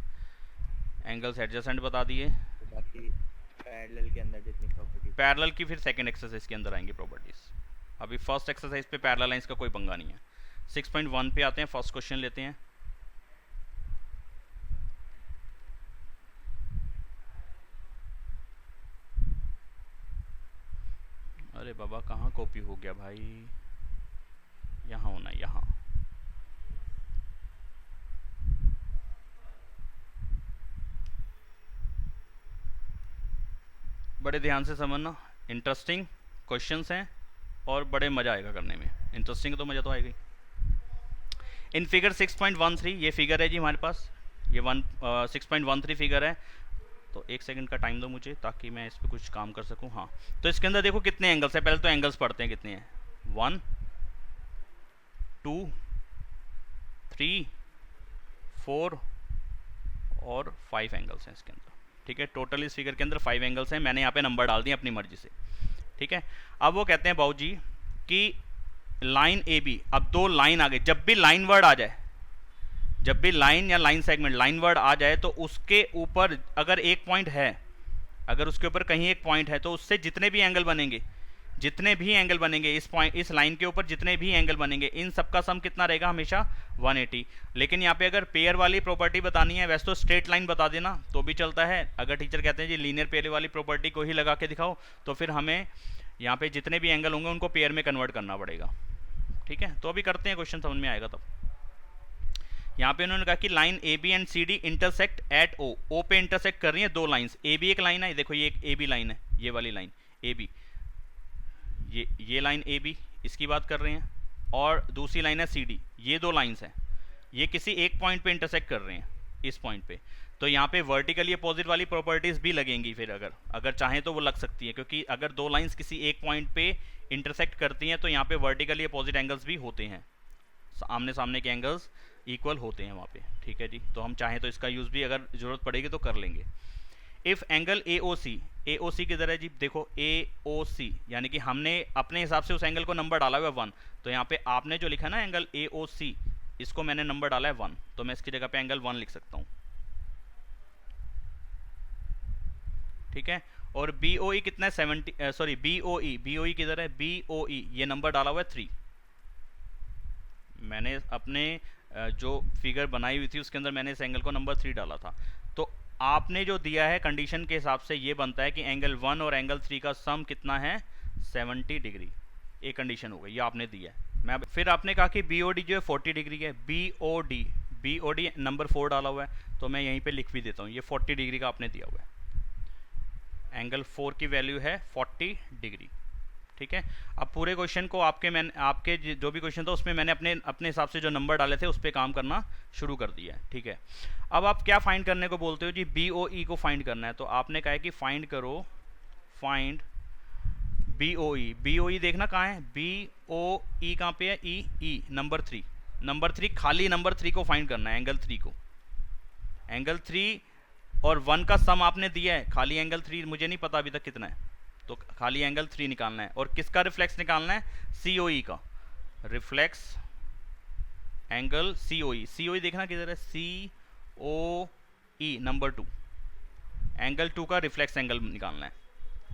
एंगल्स एडजेसेंट बता दिए, तो बाकी पैरेलल के अंदर जितनी प्रॉपर्टी, पैरेलल की फिर सेकंड एक्सरसाइज के अंदर आएंगी प्रॉपर्टीज। अभी फर्स्ट एक्सरसाइज पे पैरेलल लाइंस का कोई पंगा नहीं है। 6.1 पे आते हैं, फर्स्ट क्वेश्चन लेते हैं। अरे बाबा कहाँ कॉपी हो गया भाई, यहाँ होना, यहाँ। बड़े ध्यान से समझना, इंटरेस्टिंग क्वेश्चंस हैं और बड़े मज़ा आएगा करने में। इंटरेस्टिंग तो मज़ा तो आएगा ही। इन फिगर 6.13, ये फिगर है जी हमारे पास, ये 6.13 फिगर है। तो एक सेकंड का टाइम दो मुझे ताकि मैं इस पर कुछ काम कर सकूं। हाँ, तो इसके अंदर देखो कितने एंगल्स है, पहले तो एंगल्स पढ़ते हैं कितने हैं, 1 2 3 4 और 5 एंगल्स हैं इसके अंदर। ठीक है, टोटल इस फिगर के अंदर 5 एंगल्स हैं, मैंने यहाँ पे नंबर डाल दिए अपनी मर्जी से। ठीक है, अब वो कहते हैं बाबू जी कि लाइन ए बी, अब दो लाइन आ गई, जब भी लाइन वर्ड आ जाए, जब भी लाइन या लाइन सेगमेंट लाइन वर्ड आ जाए, तो उसके ऊपर अगर एक पॉइंट है, अगर उसके ऊपर कहीं एक पॉइंट है, तो उससे जितने भी एंगल बनेंगे, जितने भी एंगल बनेंगे इस पॉइंट, इस लाइन के ऊपर जितने भी एंगल बनेंगे, इन सबका सम कितना रहेगा, हमेशा 180। लेकिन यहाँ पे अगर पेयर वाली प्रॉपर्टी बतानी है, वैसे तो स्ट्रेट लाइन बता देना तो भी चलता है। अगर टीचर कहते हैं जी लीनियर पेयर वाली प्रॉपर्टी को ही लगा के दिखाओ, तो फिर हमें यहाँ पे जितने भी एंगल होंगे उनको पेयर में कन्वर्ट करना पड़ेगा। ठीक है, तो अभी करते हैं, क्वेश्चन समझ में आएगा तब। यहाँ पे उन्होंने कहा कि line A B and C D intersect at O, O पे इंटरसेक्ट कर रही है दो लाइंस। ए बी एक लाइन है, देखो ये एक ए बी लाइन है, ये वाली लाइन ए बी, ये लाइन ए बी, इसकी बात कर रहे हैं, और दूसरी लाइन है सी डी, ये दो लाइंस हैं, ये किसी एक पॉइंट पे इंटरसेक्ट कर रहे हैं, इस पॉइंट पे। तो यहाँ पे वर्टिकली अपोजिट वाली प्रॉपर्टीज भी लगेंगी, फिर अगर चाहें तो वो लग सकती है, क्योंकि अगर दो लाइंस किसी एक पॉइंट पे इंटरसेक्ट करती हैं तो यहाँ पे वर्टिकली अपोजिट एंगल्स भी होते हैं, आमने सामने के एंगल्स इक्वल होते हैं वहाँ पे। ठीक है जी, तो हम चाहें तो इसका यूज़ भी अगर ज़रूरत पड़ेगी तो कर लेंगे। इफ़ एंगल ए ओ सी किधर है जी, देखो ए ओ सी, यानी कि हमने अपने हिसाब से उस एंगल को नंबर डाला हुआ है 1, तो यहाँ पे आपने जो लिखा ना एंगल ए ओ सी, इसको मैंने नंबर डाला है 1, तो मैं इसकी जगह पे एंगल 1 लिख सकता हूँ। ठीक है, और बी ओ ई कितना है 70, सॉरी बी ओ ई किधर है, बी ओ ई ये नंबर डाला हुआ है 3। मैंने अपने जो फिगर बनाई हुई थी उसके अंदर मैंने इस एंगल को नंबर 3 डाला था। तो आपने जो दिया है कंडीशन के हिसाब से ये बनता है कि एंगल 1 और एंगल 3 का सम कितना है, 70 डिग्री। एक कंडीशन हो गई, ये आपने दिया है। मैं फिर आपने कहा कि बी ओ डी जो है 40 डिग्री है, B O D B O D number 4 डाला हुआ है, तो मैं यहीं पे लिख भी देता हूँ, ये 40 डिग्री का आपने दिया हुआ है, एंगल 4 की वैल्यू है 40 डिग्री। ठीक है, अब पूरे क्वेश्चन को आपके जो भी क्वेश्चन था उसमें मैंने अपने हिसाब से जो नंबर डाले थे उस पर काम करना शुरू कर दिया है। ठीक है, अब आप क्या फाइंड करने को बोलते हो जी? बी ओ ई को फाइंड करना है, तो आपने कहा है कि फाइंड करो, फाइंड बी ओ ई। बी ओ ई देखना कहाँ है, बी ओ ई कहाँ पे है, ई ई नंबर 3, नंबर 3, खाली नंबर 3 को फाइंड करना है, एंगल 3 को। एंगल 3 और 1 का सम आपने दिया है, खाली एंगल 3 मुझे नहीं पता अभी तक कितना है, तो खाली एंगल 3 निकालना है। और किसका रिफ्लेक्स निकालना है? सी ओ ई का रिफ्लेक्स एंगल, सी ओ ई। सी ओ ई देखना किधर है, सी ओ ई नंबर 2, एंगल 2 का रिफ्लेक्स एंगल निकालना है,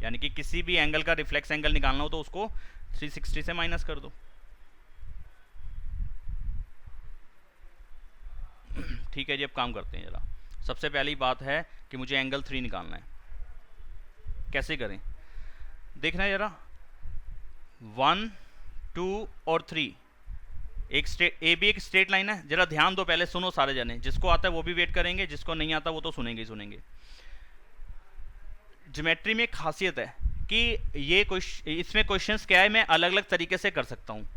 यानी कि किसी भी एंगल का रिफ्लेक्स एंगल निकालना हो तो उसको 360 से माइनस कर दो। ठीक है जी, अब काम करते हैं जरा। सबसे पहली बात है कि मुझे एंगल 3 निकालना है, कैसे करें देखना है जरा। 1, 2 और 3 ए भी एक स्ट्रेट लाइन है, जरा ध्यान दो, पहले सुनो सारे जने, जिसको आता है वो भी वेट करेंगे, जिसको नहीं आता वो तो सुनेंगे ही सुनेंगे। ज्योमेट्री में एक खासियत है कि इसमें क्वेश्चंस क्या है, मैं अलग अलग तरीके से कर सकता हूँ।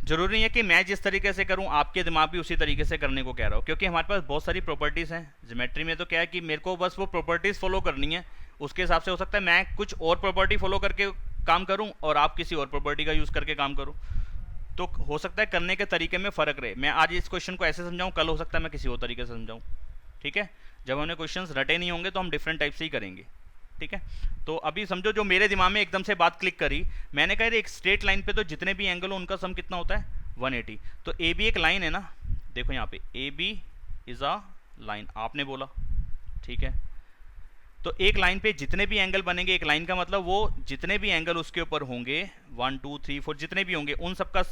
जरूरी नहीं है कि मैं जिस तरीके से करूँ आपके दिमाग भी उसी तरीके से करने को कह रहा हूँ, क्योंकि हमारे पास बहुत सारी प्रॉपर्टीज़ हैं ज्योमेट्री में। तो क्या है कि मेरे को बस वो प्रॉपर्टीज़ फॉलो करनी है, उसके हिसाब से हो सकता है मैं कुछ और प्रॉपर्टी फॉलो करके काम करूँ और आप किसी और प्रॉपर्टी का यूज़ करके काम करूँ, तो हो सकता है करने के तरीके में फ़र्क रहे। मैं आज इस क्वेश्चन को ऐसे समझाऊँ, कल हो सकता है मैं किसी और तरीके से समझाऊँ। ठीक है, जब हमने क्वेश्चंस रटे नहीं होंगे तो हम डिफरेंट टाइप से ही करेंगे। ठीक है, तो अभी समझो जो मेरे दिमाग में एकदम से बात क्लिक करी, मैंने कहा एक स्ट्रेट लाइन पे तो जितने भी एंगल हो उनका सम कितना होता है, 180। तो ए बी एक लाइन है ना, देखो यहाँ पे A B is a line, आपने बोला। ठीक है, तो एक लाइन पे जितने भी एंगल बनेंगे, एक लाइन का मतलब वो जितने भी एंगल उसके ऊपर होंगे 1 2 3 4 जितने भी होंगे, उन सबका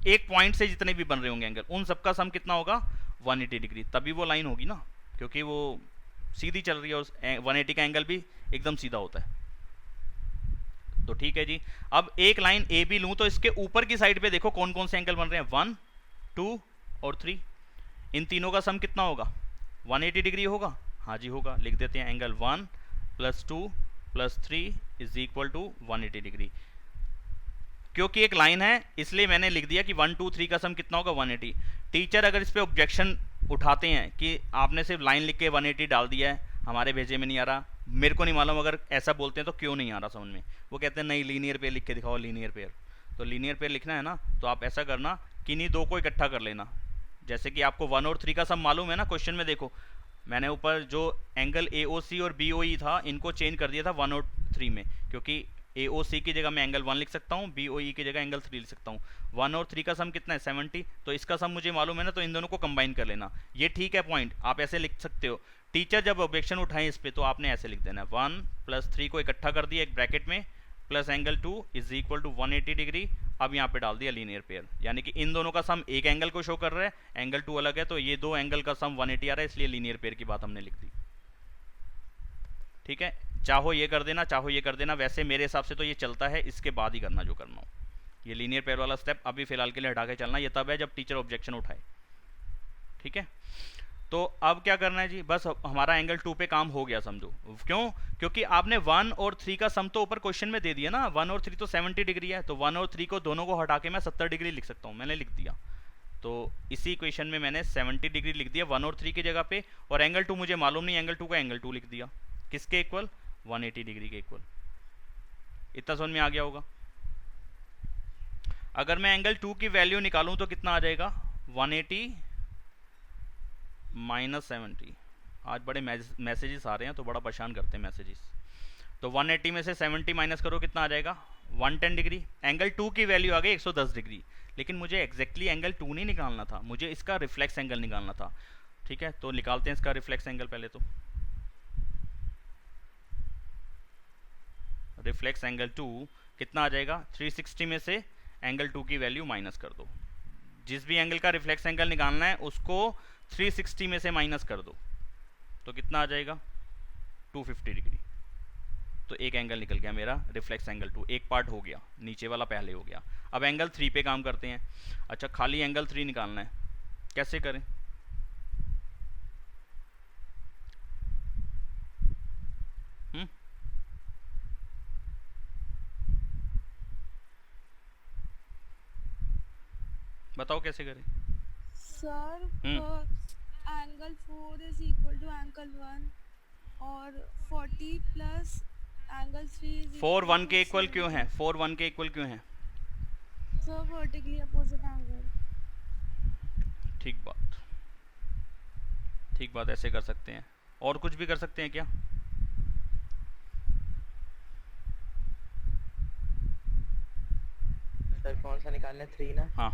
एक पॉइंट से जितने भी बन रहे होंगे एंगल, उन सबका सम कितना होगा, 180 डिग्री। तभी वो लाइन होगी ना, क्योंकि वो सीधी चल रही है और 180 का एंगल भी एकदम सीधा होता है। तो ठीक है जी, अब एक लाइन ए बी लूं तो इसके ऊपर की साइड पे देखो कौन कौन से एंगल बन रहे हैं, 1 2 और 3। इन तीनों का सम कितना होगा, 180 डिग्री होगा। हाँ जी होगा, लिख देते हैं एंगल 1 + 2 + 3 = 180 डिग्री। क्योंकि एक लाइन है इसलिए मैंने लिख दिया कि 1 2 3 का सम कितना होगा, 180। टीचर अगर इस पे ऑब्जेक्शन उठाते हैं कि आपने सिर्फ लाइन लिख के 180 डाल दिया है, हमारे भेजे में नहीं आ रहा, मेरे को नहीं मालूम, अगर ऐसा बोलते हैं तो क्यों नहीं आ रहा समझ में, वो कहते हैं नहीं लीनियर पेयर लिख के दिखाओ, लीनियर पेयर। तो लीनियर पेयर लिखना है ना, तो आप ऐसा करना कि इन्हीं दो को इकट्ठा कर लेना। जैसे कि आपको 1 और 3 का सम मालूम है ना, क्वेश्चन में देखो मैंने ऊपर जो एंगल ए ओ सी और बी ओ ई था इनको चेंज कर दिया था 1 और 3 में, क्योंकि ए ओ सी की जगह मैं एंगल 1 लिख सकता हूँ, बी ओ ई की जगह एंगल 3 लिख सकता हूँ। 1 और 3 का सम कितना है, 70। तो इसका सम मुझे मालूम है ना, तो इन दोनों को कंबाइन कर लेना। ये ठीक है पॉइंट, आप ऐसे लिख सकते हो। टीचर जब ऑब्जेक्शन उठाएं इस पे तो आपने ऐसे लिख देना, 1 + 3 को इकट्ठा कर दिया एक ब्रैकेट में, प्लस एंगल 2 = 180 डिग्री। अब यहाँ पे डाल दिया लीनियर पेयर, यानी कि इन दोनों का सम एक एंगल को शो कर रहा है, एंगल 2 अलग है, तो ये दो एंगल का सम 180 आ रहा है, इसलिए लीनियर पेयर की बात हमने लिख दी। ठीक है, चाहो ये कर देना चाहो ये कर देना, वैसे मेरे हिसाब से तो ये चलता है, इसके बाद ही करना जो करना हो। ये लीनियर पेयर वाला स्टेप अभी फिलहाल के लिए हटा के चलना, ये तब है जब टीचर ऑब्जेक्शन उठाए। ठीक है, तो अब क्या करना है जी, बस हमारा एंगल 2 पे काम हो गया समझो। क्यों? क्योंकि आपने 1 और 3 का सम तो ऊपर क्वेश्चन में दे दिया ना, 1 और 3 तो 70 डिग्री है, तो 1 और 3 को दोनों को हटा के मैं 70 डिग्री लिख सकता हूँ, मैंने लिख दिया। तो इसी इक्वेशन में मैंने 70 डिग्री लिख दिया 1 और 3 की जगह पे, और एंगल 2 मुझे मालूम नहीं, एंगल 2 का एंगल 2 लिख दिया, किसके इक्वल, 180 डिग्री के इक्वल। इतना समझ में आ गया होगा। अगर मैं एंगल 2 की वैल्यू निकालूं तो कितना आ जाएगा, 180 - 70। आज बड़े मैसेजेस आ रहे हैं तो बड़ा परेशान करते हैं मैसेजेस। तो 180 में से 70 माइनस करो, कितना आ जाएगा, 110 डिग्री। एंगल 2 की वैल्यू आ गई 110 डिग्री, लेकिन मुझे एग्जैक्टली एंगल 2 नहीं निकालना था, मुझे इसका रिफ्लेक्स एंगल निकालना था। ठीक है, तो निकालते हैं इसका रिफ्लेक्स एंगल। पहले तो रिफ्लेक्स एंगल 2 कितना आ जाएगा, 360 में से एंगल 2 की वैल्यू माइनस कर दो। जिस भी एंगल का रिफ्लेक्स एंगल निकालना है उसको 360 में से माइनस कर दो, तो कितना आ जाएगा, 250 डिग्री। तो एक एंगल निकल गया मेरा, रिफ्लेक्स एंगल 2 एक पार्ट हो गया, नीचे वाला पहले हो गया। अब एंगल 3 पे काम करते हैं। अच्छा, खाली एंगल 3 निकालना है, कैसे करें, हम्म, बताओ कैसे करें। सर हम्म, angle 4 is equal to angle 1 और 40 plus angle 3 is four equal one के टू इक्वल क्यों है? 70। फोर वन के इक्वल क्यों है? Sir vertically opposite angle. ठीक बात, ठीक बात, ऐसे कर सकते हैं। और कुछ भी कर सकते हैं क्या? सर कौन सा निकालना है? 3 ना? हाँ,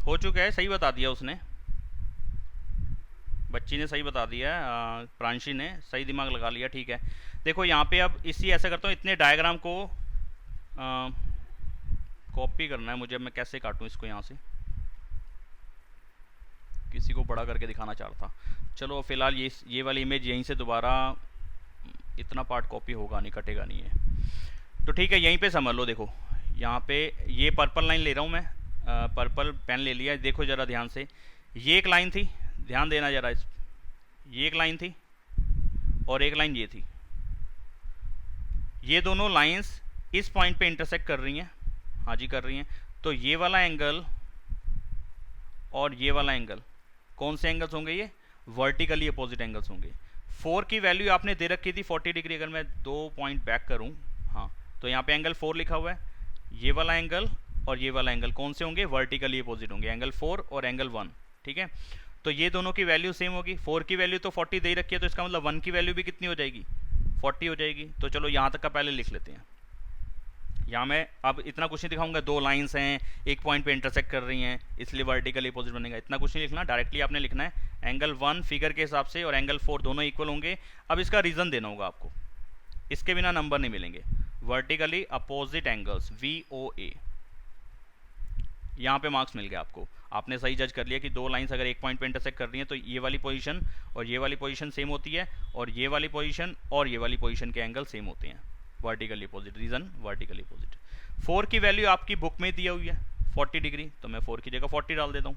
हो चुका है, सही बता दिया उसने, बच्ची ने सही बता दिया है, प्रांशी ने सही दिमाग लगा लिया। ठीक है, देखो यहाँ पे अब इसी ऐसा करता हूँ, इतने डायग्राम को कॉपी करना है मुझे। अब मैं कैसे काटूँ इसको यहाँ से? किसी को बड़ा करके दिखाना चाह रहा था। चलो फिलहाल ये वाली इमेज यहीं से दोबारा, इतना पार्ट कॉपी होगा नहीं, कटेगा नहीं है। तो ठीक है, यहीं पे समझ लो। देखो यहाँ पे ये पर्पल लाइन ले रहा हूँ मैं, पर्पल पेन ले लिया। देखो ज़रा ध्यान से, ये एक लाइन थी, ध्यान देना ज़रा, ये एक लाइन थी और एक लाइन ये थी। ये दोनों लाइंस इस पॉइंट पे इंटरसेक्ट कर रही हैं। हाँ जी, कर रही हैं। तो ये वाला एंगल और ये वाला एंगल कौन से एंगल्स होंगे? ये वर्टिकली अपोजिट एंगल्स होंगे। 4 की वैल्यू आपने दे रखी थी 40 डिग्री। अगर मैं 2 पॉइंट बैक करूं, हाँ, तो यहाँ पे एंगल 4 लिखा हुआ है। ये वाला एंगल और ये वाला एंगल कौन से होंगे? वर्टिकली अपोजिट होंगे, एंगल 4 और एंगल 1। ठीक है, तो ये दोनों की वैल्यू सेम होगी। 4 की वैल्यू तो 40 दे रखी है, तो इसका मतलब 1 की वैल्यू भी कितनी हो जाएगी? 40 हो जाएगी। तो चलो यहाँ तक का पहले लिख लेते हैं। यहाँ मैं अब इतना कुछ नहीं दिखाऊंगा, 2 लाइंस हैं, एक पॉइंट पे इंटरसेक्ट कर रही हैं, इसलिए वर्टिकली अपोजिट बनेगा। इतना कुछ नहीं लिखना, डायरेक्टली आपने लिखना है एंगल 1 फिगर के हिसाब से और एंगल 4 दोनों इक्वल होंगे। अब इसका रीज़न देना होगा आपको, इसके बिना नंबर नहीं मिलेंगे। वर्टिकली अपोजिट एंगल्स VOA, यहाँ पे मार्क्स मिल गया आपको। आपने सही जज कर लिया कि 2 लाइंस अगर एक पॉइंट पे इंटरसेक्ट कर रही हैं तो ये वाली पोजीशन और ये वाली पोजीशन सेम होती है, और ये वाली पोजीशन और ये वाली पोजीशन के एंगल सेम होते हैं। Vertically opposite, reason vertically opposite. 4 की वैल्यू आपकी बुक में दिया हुई है 40 डिग्री, तो मैं 4 की जगह 40 डाल देता हूँ।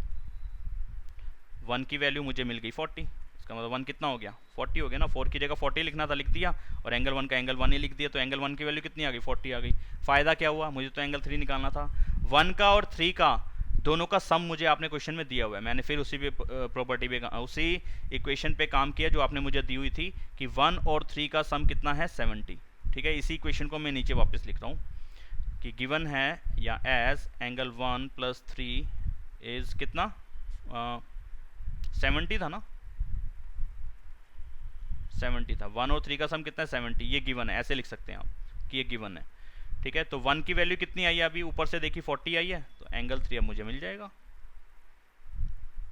1 की वैल्यू मुझे मिल गई 40, इसका मतलब 1 कितना हो गया? 40 हो गया ना। 4 की जगह 40 लिखना था, लिख दिया, और एंगल 1 का एंगल 1 ही लिख दिया। तो एंगल 1 की वैल्यू कितनी आ गई? 40 आ गई। फ़ायदा क्या हुआ? मुझे तो एंगल 3 निकालना था। 1 का और 3 का दोनों का सम मुझे आपने क्वेश्चन में दिया हुआ है। मैंने फिर उसी पे प्रॉपर्टी पे, उसी इक्वेशन पे काम किया जो आपने मुझे दी हुई थी कि 1 और 3 का सम कितना है? 70। ठीक है, इसी इक्वेशन को मैं नीचे वापस लिख रहा हूँ कि गिवन है या एज एंगल 1 + 3 इज कितना? 70 था ना, 70 था। 1 और 3 का सम कितना है? 70। ये गिवन है, ऐसे लिख सकते हैं आप कि ये गिवन है। ठीक है, तो 1 की वैल्यू कितनी आई है? अभी ऊपर से देखी 40 आई है, तो एंगल 3 अब मुझे मिल जाएगा।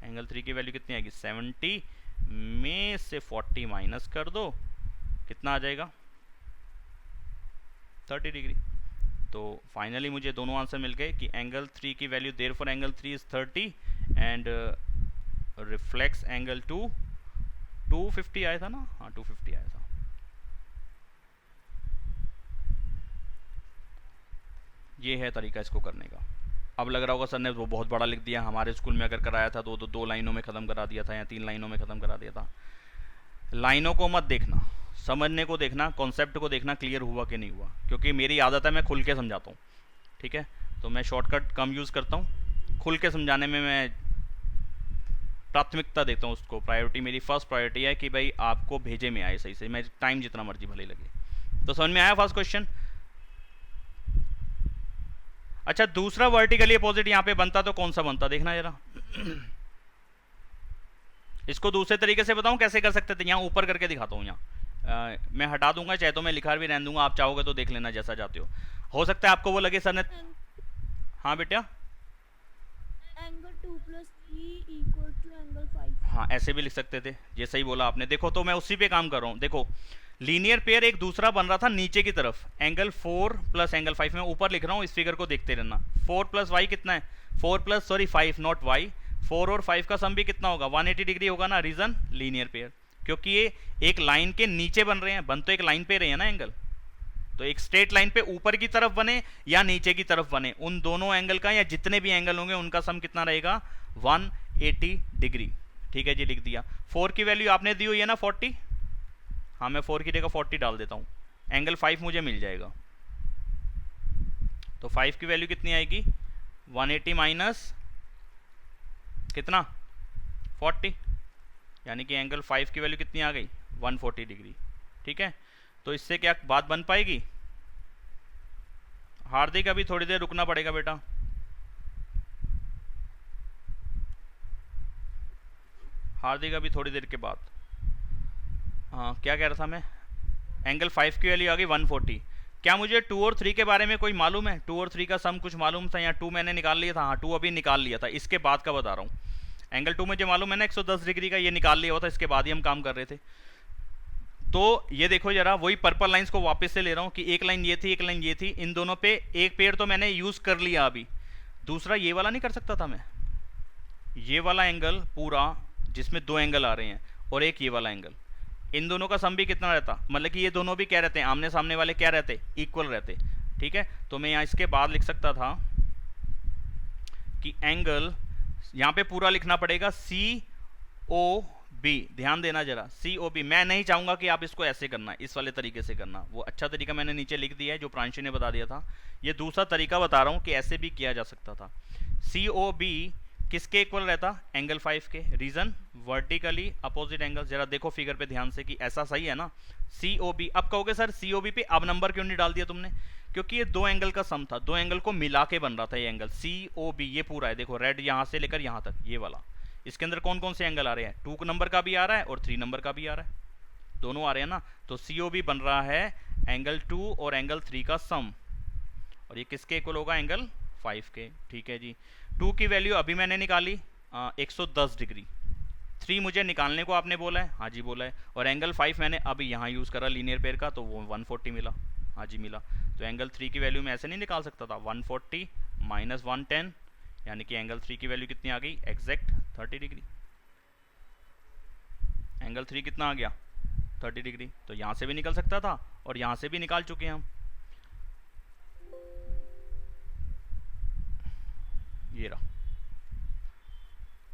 एंगल 3 की वैल्यू कितनी आएगी? 70 में से 40 माइनस कर दो, कितना आ जाएगा? 30 डिग्री। तो फाइनली मुझे दोनों आंसर मिल गए कि एंगल 3 की value, therefore angle 3 is 30 and reflex angle 250 आया था ना? हाँ, 250 आया था। ये है तरीका इसको करने का। अब लग रहा होगा सर ने वो बहुत बड़ा लिख दिया, हमारे स्कूल में अगर कराया था तो 2 लाइनों में ख़त्म करा दिया था या 3 लाइनों में ख़त्म करा दिया था। लाइनों को मत देखना, समझने को देखना, कॉन्सेप्ट को देखना क्लियर हुआ कि नहीं हुआ, क्योंकि मेरी आदत है मैं खुल के समझाता हूँ। ठीक है, तो मैं शॉर्टकट कम यूज़ करता हूँ, खुल के समझाने में मैं प्राथमिकता देता हूँ उसको। प्रायोरिटी, मेरी फर्स्ट प्रायोरिटी है कि भाई आपको भेजे में आए सही से, मैं टाइम जितना मर्जी भले लगे। तो समझ में आया फर्स्ट क्वेश्चन? अच्छा, दूसरा वर्टिकली अपोजिट यहाँ पे बनता तो कौन सा बनता? देखना जरा। इसको दूसरे तरीके से बताऊं कैसे कर सकते थे? यहाँ ऊपर करके दिखाता हूँ। यहाँ मैं हटा दूंगा, चाहे तो मैं लिखा भी रहने दूंगा, आप चाहोगे तो देख लेना जैसा चाहते हो सकता है आपको वो लगे सर ने। हाँ बेटा, एंगल 2 + 3 इक्वल टू एंगल 5। हाँ ऐसे भी लिख सकते थे, ये सही बोला आपने। देखो, तो मैं उसी पे काम कर रहा हूँ। देखो, लीनियर पेयर एक दूसरा बन रहा था नीचे की तरफ, एंगल 4 + एंगल 5। मैं ऊपर लिख रहा हूँ, इस फिगर को देखते रहना। 4 + y कितना है? 5 नॉट y। 4 और 5 का सम भी कितना होगा? 180 डिग्री होगा ना। रीजन लीनियर पेयर, क्योंकि ये एक लाइन के नीचे बन रहे हैं, बन तो एक लाइन पे रहे हैं ना एंगल। तो एक स्ट्रेट लाइन पे ऊपर की तरफ बने या नीचे की तरफ बने, उन दोनों एंगल का या जितने भी एंगल होंगे उनका सम कितना रहेगा 180 डिग्री। ठीक है जी, लिख दिया। 4 की वैल्यू आपने दी हुई है ना 40, हाँ मैं 4 की जगह 40 डाल देता हूँ, एंगल 5 मुझे मिल जाएगा। तो 5 की वैल्यू कितनी आएगी 180 माइनस कितना 40, यानी कि एंगल 5 की वैल्यू कितनी आ गई 140 डिग्री। ठीक है, तो इससे क्या बात बन पाएगी? हार्दिक अभी थोड़ी देर रुकना पड़ेगा बेटा। हार्दिक अभी थोड़ी देर के बाद। हाँ क्या कह रहा था मैं, एंगल 5 की वैल्यू आ गई 140। क्या मुझे 2 और 3 के बारे में कोई मालूम है? 2 और 3 का सम कुछ मालूम था या 2 मैंने निकाल लिया था? हाँ 2 अभी निकाल लिया था, इसके बाद का बता रहा हूँ। एंगल 2 मुझे मालूम है ना 110 डिग्री का, ये निकाल लिया हुआ था, इसके बाद ही हम काम कर रहे थे। तो ये देखो जरा, वही पर्पल लाइंस को वापस से ले रहा हूँ कि एक लाइन ये थी एक लाइन ये थी, इन दोनों पे एक पेड़ तो मैंने यूज कर लिया, अभी दूसरा ये वाला नहीं कर सकता था मैं? ये वाला एंगल पूरा जिसमें 2 एंगल आ रहे हैं और एक ये वाला एंगल, इन दोनों का सम भी कितना रहता, मतलब कि ये दोनों भी क्या रहते हैं, आमने सामने वाले क्या रहते, इक्वल रहते। ठीक है, तो मैं यहाँ इसके बाद लिख सकता था कि एंगल, यहाँ पे पूरा लिखना पड़ेगा COB, ध्यान देना जरा, COB। मैं नहीं चाहूंगा कि आप इसको ऐसे करना, इस वाले तरीके से करना, वो अच्छा तरीका मैंने नीचे लिख दिया है जो प्रांशु ने बता दिया था। ये दूसरा तरीका बता रहा हूँ कि ऐसे भी किया जा सकता था। COB किसके इक्वल रहता, एंगल 5 के। Reason, vertically opposite angle. जरा देखो फिगर पे ध्यान से कि ऐसा सही है ना। COB, अब कहोगे सर COB पे अब नंबर क्यों नहीं डाल दिया तुमने? क्योंकि ये 2 एंगल का सम था, 2 एंगल को मिला के बन रहा था ये एंगल COB। ये पूरा है, देखो रेड यहाँ से लेकर यहाँ तक, ये वाला, इसके अंदर कौन कौन से एंगल आ रहे हैं, 2 नंबर का भी आ रहा है और 3 नंबर का भी आ रहा है, दोनों आ रहे हैं ना। तो COB बन रहा है एंगल 2 और एंगल 3 का सम, और ये किसके इक्वल होगा, एंगल 5 के। ठीक है जी, 2 की वैल्यू अभी मैंने निकाली 110 डिग्री, 3 मुझे निकालने को आपने बोला है, हाँ जी बोला है, और एंगल 5 मैंने अभी यहाँ यूज़ करा लीनियर पेयर का, तो वो 140 मिला, हाँ जी मिला। तो एंगल 3 की वैल्यू मैं ऐसे नहीं निकाल सकता था, 140 माइनस 110, यानी कि एंगल 3 की वैल्यू कितनी आ गई, एग्जैक्ट 30 डिग्री। एंगल 3 कितना आ गया 30 डिग्री। तो यहाँ से भी निकल सकता था और यहाँ से भी निकाल चुके हैं हम, ये रहा।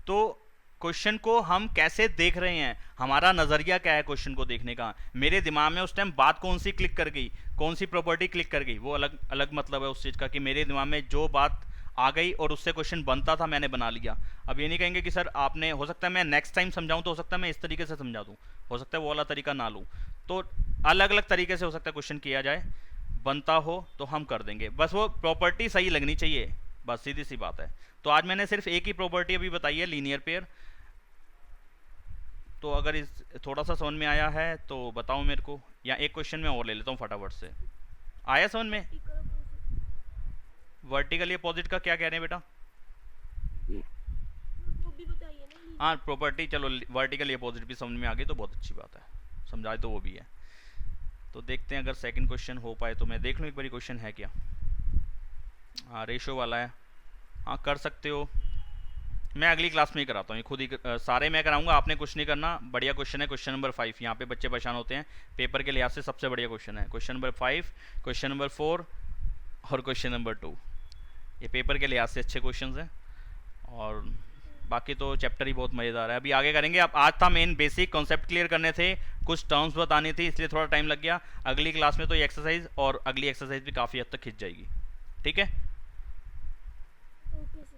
तो क्वेश्चन को हम कैसे देख रहे हैं, हमारा नजरिया क्या है क्वेश्चन को देखने का। मेरे दिमाग में उस टाइम बात कौन सी क्लिक कर गई, कौन सी प्रॉपर्टी क्लिक कर गई, वो अलग अलग मतलब है उस चीज का, कि मेरे दिमाग में जो बात आ गई और उससे क्वेश्चन बनता था मैंने बना लिया। अब ये नहीं कहेंगे कि सर आपने, हो सकता है मैं नेक्स्ट टाइम समझाऊं तो हो सकता है मैं इस तरीके से समझा दूं, हो सकता है वो वाला तरीका ना लूं, तो अलग अलग तरीके से हो सकता है क्वेश्चन किया जाए, बनता हो तो हम कर देंगे, बस वो प्रॉपर्टी सही लगनी चाहिए, बस सीधी सी बात है। तो आज मैंने सिर्फ एक ही प्रॉपर्टी अभी बताई है, लीनियर पेयर। तो अगर इस थोड़ा सा समझ में आया है तो बताओ मेरे को, या एक क्वेश्चन में और ले लेता हूँ फटाफट से। आया समझ में? वर्टिकली अपोजिट का क्या कह रहे हैं बेटा? वो भी बताइए ना। हाँ प्रॉपर्टी, चलो वर्टिकली अपोजिट भी समझ में आ गई तो बहुत अच्छी बात है, समझाए तो वो भी है। तो देखते हैं अगर सेकंड क्वेश्चन हो पाए तो, मैं देख लूँ एक बारी क्वेश्चन है क्या। हाँ रेशो वाला है, हाँ कर सकते हो, मैं अगली क्लास में ही कराता हूँ, ये खुद ही सारे मैं कराऊंगा, आपने कुछ नहीं करना। बढ़िया क्वेश्चन है, क्वेश्चन नंबर 5, यहाँ पे बच्चे परेशान होते हैं, पेपर के लिहाज से सबसे बढ़िया क्वेश्चन है क्वेश्चन नंबर 5, क्वेश्चन नंबर 4 और क्वेश्चन नंबर 2, ये पेपर के लिहाज से अच्छे क्वेश्चन हैं। और बाकी तो चैप्टर ही बहुत मज़ेदार है, अभी आगे करेंगे। अब आज था मेन बेसिक कॉन्सेप्ट क्लियर करने थे, कुछ टर्म्स बतानी थी, इसलिए थोड़ा टाइम लग गया। अगली क्लास में तो ये एक्सरसाइज और अगली एक्सरसाइज भी काफ़ी हद तक खिंच जाएगी, ठीक है।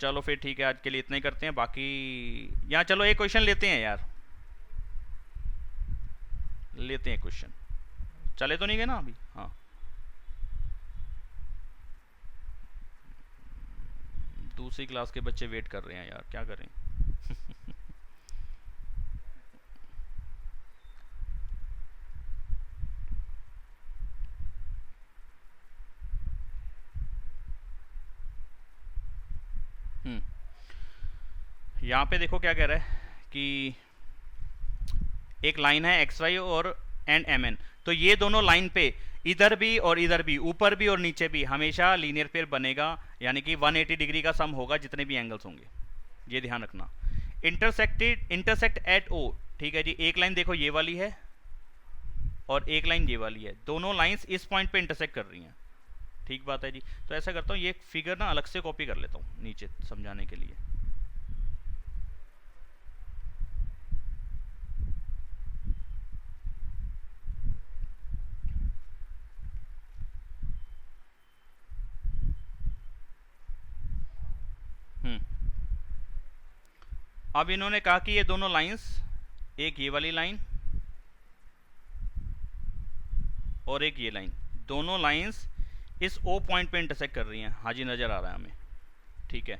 चलो फिर ठीक है, आज के लिए इतना ही करते हैं। बाकी यहाँ चलो एक क्वेश्चन लेते हैं यार, लेते हैं क्वेश्चन, चले तो नहीं गए ना अभी? हाँ दूसरी क्लास के बच्चे वेट कर रहे हैं यार, क्या करें। यहाँ पे देखो क्या कह रहा है कि एक लाइन है एक्स वाई और एंड एम एन, तो ये दोनों लाइन पे इधर भी और इधर भी, ऊपर भी और नीचे भी हमेशा लीनियर पेयर बनेगा, यानी कि 180 डिग्री का सम होगा जितने भी एंगल्स होंगे, ये ध्यान रखना। इंटरसेक्ट एट ओ, ठीक है जी। एक लाइन देखो ये वाली है और एक लाइन ये वाली है, दोनों लाइंस इस पॉइंट पे इंटरसेक्ट कर रही हैं। ठीक बात है जी। तो ऐसा करता हूँ, ये फिगर ना अलग से कॉपी कर लेता हूँ नीचे समझाने के लिए। अब इन्होंने कहा कि ये दोनों लाइंस, एक ये वाली लाइन और एक ये लाइन, दोनों लाइंस इस ओ पॉइंट पे इंटरसेक्ट कर रही हैं। हाँ जी, नज़र आ रहा है हमें। ठीक है,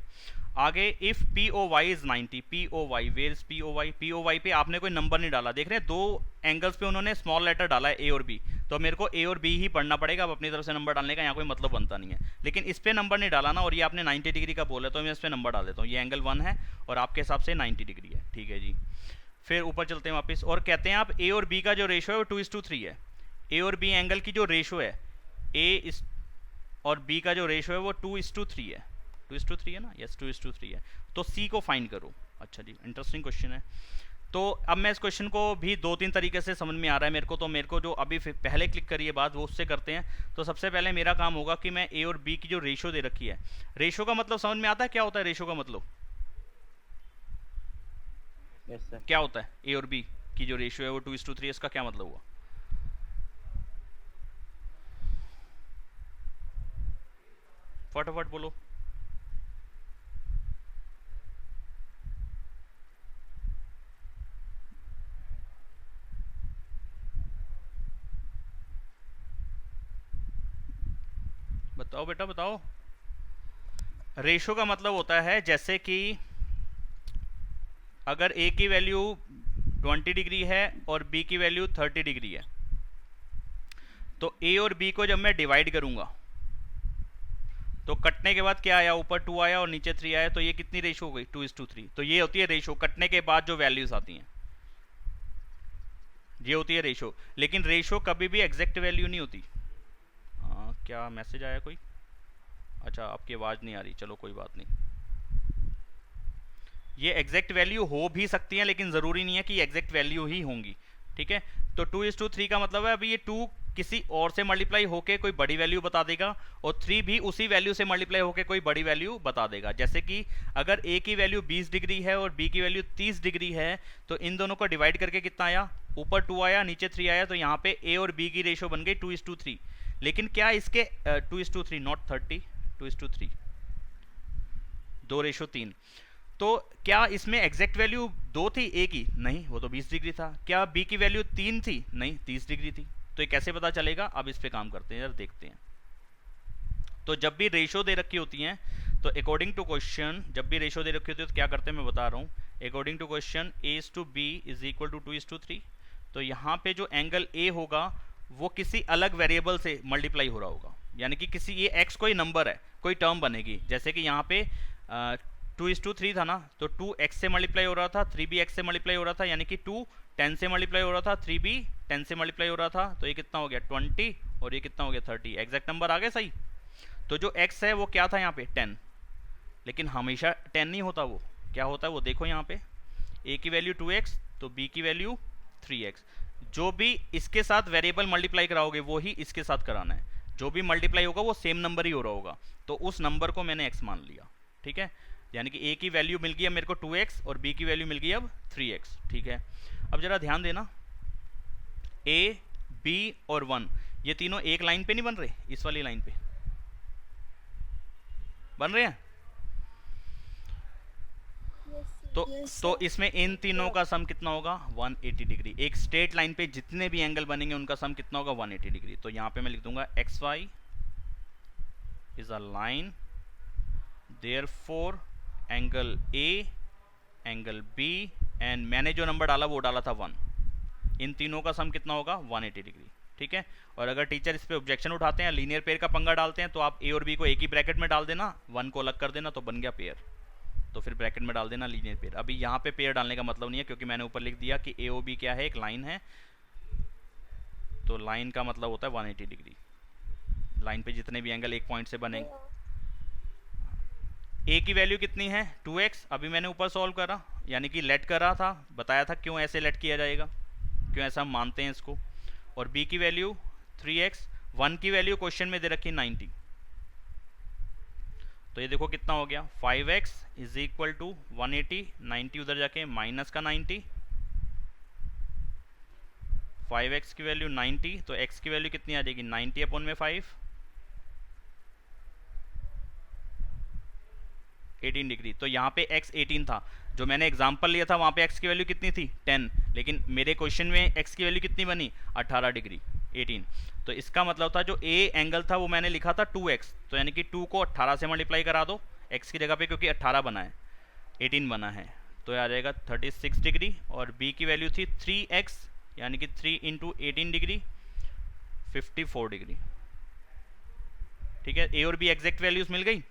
आगे if P O Y is 90, P O Y, where is P O Y? P O Y पे आपने कोई नंबर नहीं डाला, देख रहे हैं 2 एंगल्स पे उन्होंने स्मॉल लेटर डाला है ए और बी, तो मेरे को ए और बी ही पढ़ना पड़ेगा। अब अपनी तरफ से नंबर डालने का यहाँ कोई मतलब बनता नहीं है, लेकिन इस पे नंबर नहीं डाला ना, और ये आपने 90 डिग्री का बोला, तो मैं इस पे नंबर डाल देता हूँ। ये एंगल 1 है और आपके हिसाब से 90 डिग्री है। ठीक है जी, फिर ऊपर चलते हैं वापस, और कहते हैं आप ए और बी का जो रेशो है वो 2:3 है। ए और बी एंगल की जो रेशो है, ए और बी का जो रेशो है वो 2:3 है। 2:3 है ना? यस, 2:3 है। तो सी को फाइंड करो। अच्छा जी, इंटरेस्टिंग क्वेश्चन है। तो अब मैं इस क्वेश्चन को भी 2-3 तरीके से समझ में आ रहा है मेरे को, तो मेरे को जो अभी पहले क्लिक करिए बात वो उससे करते हैं। तो सबसे पहले मेरा काम होगा कि मैं ए और बी की जो रेशो दे रखी है, रेशो का मतलब समझ में आता है? क्या होता है रेशो का मतलब? Yes sir. क्या होता है? ए और बी की जो रेशो है वो 2:3, इसका क्या मतलब हुआ? फटाफट बोलो। बताओ बेटा बताओ। रेशो का मतलब होता है जैसे कि अगर ए की वैल्यू 20 डिग्री है और बी की वैल्यू 30 डिग्री है, तो ए और बी को जब मैं डिवाइड करूंगा तो कटने के बाद क्या आया? ऊपर 2 आया और नीचे 3 आया, तो ये कितनी रेशो हो गई? 2:3। तो ये होती है रेशो, कटने के बाद जो वैल्यूज आती हैं ये होती है रेशो। लेकिन रेशो कभी भी एग्जैक्ट वैल्यू नहीं होती। क्या मैसेज आया कोई? अच्छा, आपकी आवाज़ नहीं आ रही, चलो कोई बात नहीं। ये एग्जैक्ट वैल्यू हो भी सकती है, लेकिन ज़रूरी नहीं है कि एग्जैक्ट वैल्यू ही होंगी। ठीक है, तो 2:3 का मतलब है अभी ये 2 किसी और से मल्टीप्लाई होके कोई बड़ी वैल्यू बता देगा, और 3 भी उसी वैल्यू से मल्टीप्लाई होके कोई बड़ी वैल्यू बता देगा। जैसे कि अगर ए की वैल्यू 20 डिग्री है और बी की वैल्यू 30 डिग्री है, तो इन दोनों को डिवाइड करके कितना आया? ऊपर 2 आया, नीचे 3 आया, तो यहाँ पे ए और बी की रेशो बन गई 2:3। लेकिन क्या इसके 2:3 नॉट 30, 2:3, 2:3। तो क्या इसमें एग्जैक्ट वैल्यू 2 थी ए की? नहीं, वो तो 20 डिग्री था। क्या बी की वैल्यू 3 थी? नहीं, 30 डिग्री थी। तो ये कैसे पता चलेगा? अब इस पे काम करते हैं, जरा देखते हैं। तो जब भी रेशो दे रखी होती हैं, तो अकॉर्डिंग टू क्वेश्चन जब भी रेशो दे रखी होती है तो क्या करते हैं मैं बता रहा हूँ। According to question A is to B is equal to 2:3। तो यहाँ पे जो एंगल ए होगा वो किसी अलग वेरिएबल से मल्टीप्लाई हो रहा होगा, यानी कि किसी, ये एक्स कोई नंबर है, कोई टर्म बनेगी। जैसे कि यहाँ पे 2:3 था ना, तो 2 एक्स से मल्टीप्लाई हो रहा था, 3 भी एक्स से मल्टीप्लाई हो रहा था, यानी कि 2 10 से मल्टीप्लाई हो रहा था, 3 भी 10 से मल्टीप्लाई हो रहा था। तो ये कितना हो गया? 20, और ये कितना हो गया? 30। एग्जैक्ट नंबर आ गए सही। तो जो x है वो क्या था यहाँ पे? 10। लेकिन हमेशा 10 नहीं होता, वो क्या होता है वो देखो यहाँ पे। a की वैल्यू 2x, तो b की वैल्यू 3x। जो भी इसके साथ वेरिएबल मल्टीप्लाई कराओगे वो ही इसके साथ कराना है। जो भी मल्टीप्लाई होगा वो सेम नंबर ही हो रहा होगा, तो उस नंबर को मैंने x मान लिया। ठीक है, यानी कि a की वैल्यू मिल गई अब मेरे को 2x और b की वैल्यू मिल गई अब 3x। ठीक है, अब जरा ध्यान देना, a, b और 1 ये तीनों एक लाइन पे नहीं बन रहे? इस वाली लाइन पे बन रहे हैं। तो इसमें इन तीनों का सम कितना होगा? 180 डिग्री। एक स्ट्रेट लाइन पे जितने भी एंगल बनेंगे उनका सम कितना होगा? 180 डिग्री। तो यहाँ पे मैं लिख दूंगा XY is a line, therefore angle A, angle B, and मैंने जो नंबर डाला वो डाला था 1। इन तीनों का सम कितना होगा? 180 डिग्री। ठीक है, और अगर टीचर इस पे ऑब्जेक्शन उठाते हैं, लीनियर पेयर का पंगा डालते हैं, तो आप A और B को एक ही ब्रैकेट में डाल देना, 1 को अलग कर देना, तो बन गया पेयर। तो फिर ब्रैकेट में डाल देना लीनियर पेयर। अभी यहाँ पे पेयर डालने का मतलब नहीं है, क्योंकि मैंने ऊपर लिख दिया कि AOB क्या है? एक लाइन है। तो लाइन का मतलब होता है 180 डिग्री। लाइन पे जितने भी एंगल एक पॉइंट से बनेंगे। A की वैल्यू कितनी है? 2x। अभी मैंने ऊपर सॉल्व करा, यानी कि लेट करा था, बताया था क्यों ऐसे लेट किया जाएगा, क्यों ऐसा हम मानते हैं इसको। और b की वैल्यू 3x, 1 की वैल्यू क्वेश्चन में दे रखी 90। तो ये देखो कितना हो गया, 5x इज इक्वल टू 180, 90 उधर जाके माइनस का 90, 5x की वैल्यू 90, तो x की वैल्यू कितनी आ जाएगी 90 अपॉन में 5, 18 डिग्री। तो यहाँ पे x 18 था, जो मैंने एग्जांपल लिया था वहाँ पे x की वैल्यू कितनी थी 10, लेकिन मेरे क्वेश्चन में x की वैल्यू कितनी बनी 18 डिग्री 18। तो इसका मतलब था जो a एंगल था वो मैंने लिखा था 2x, तो यानी कि 2 को 18 से मल्टीप्लाई करा दो x की जगह पे, क्योंकि 18 बना है 18 बना है, तो आ जाएगा 36 डिग्री। और b की वैल्यू थी 3x, यानी कि 3 इंटू 18 डिग्री 54 डिग्री। ठीक है, a और b एग्जैक्ट वैल्यूज मिल गई।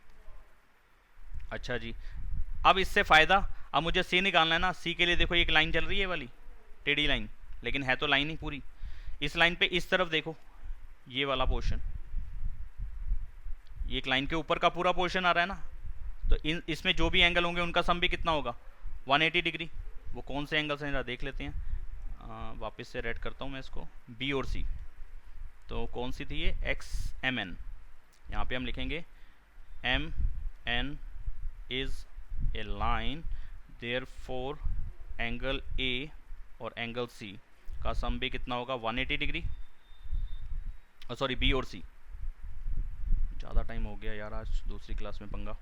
अच्छा जी, अब इससे फ़ायदा, अब मुझे c निकालना है ना। c के लिए देखो एक लाइन चल रही है वाली टेढ़ी लाइन, लेकिन है तो लाइन ही पूरी। इस लाइन पे इस तरफ देखो, ये वाला पोर्शन, ये एक लाइन के ऊपर का पूरा पोर्शन आ रहा है ना, तो इसमें जो भी एंगल होंगे उनका सम भी कितना होगा 180 डिग्री। वो कौन से एंगल्स हैं देख लेते हैं। वापस से रेड करता हूँ मैं इसको, b और c। तो कौन सी थी ये, XMN। यहाँ पे हम लिखेंगे MN is a line, therefore angle A और एंगल C का सम भी कितना होगा 180 डिग्री। सॉरी, B और C। ज़्यादा टाइम हो गया यार, आज दूसरी क्लास में पंगा।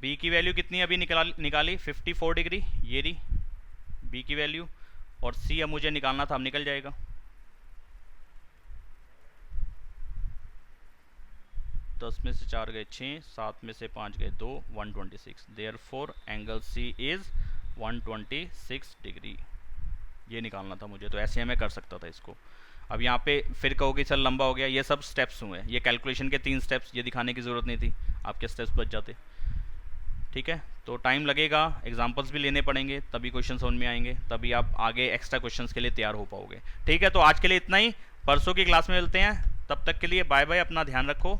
B की वैल्यू कितनी अभी निकाली 54 डिग्री, ये रही B की वैल्यू, और C अब मुझे निकालना था, अब निकल जाएगा। दस में से 4 गए 6, 7 में से 5 गए 2, 126। Therefore angle C is 126 degree, ये निकालना था मुझे। तो ऐसे मैं कर सकता था इसको। अब यहाँ पे फिर कहोगे चल लंबा हो गया, ये सब स्टेप्स हुए, ये कैलकुलेशन के 3 स्टेप्स, ये दिखाने की ज़रूरत नहीं थी, आपके स्टेप्स बच जाते। ठीक है, तो टाइम लगेगा, एग्जाम्पल्स भी लेने पड़ेंगे, तभी क्वेश्चन समझ में आएंगे, तभी आप आगे एक्स्ट्रा क्वेश्चंस के लिए तैयार हो पाओगे। ठीक है, तो आज के लिए इतना ही, परसों की क्लास में मिलते हैं, तब तक के लिए बाय बाय, अपना ध्यान रखो।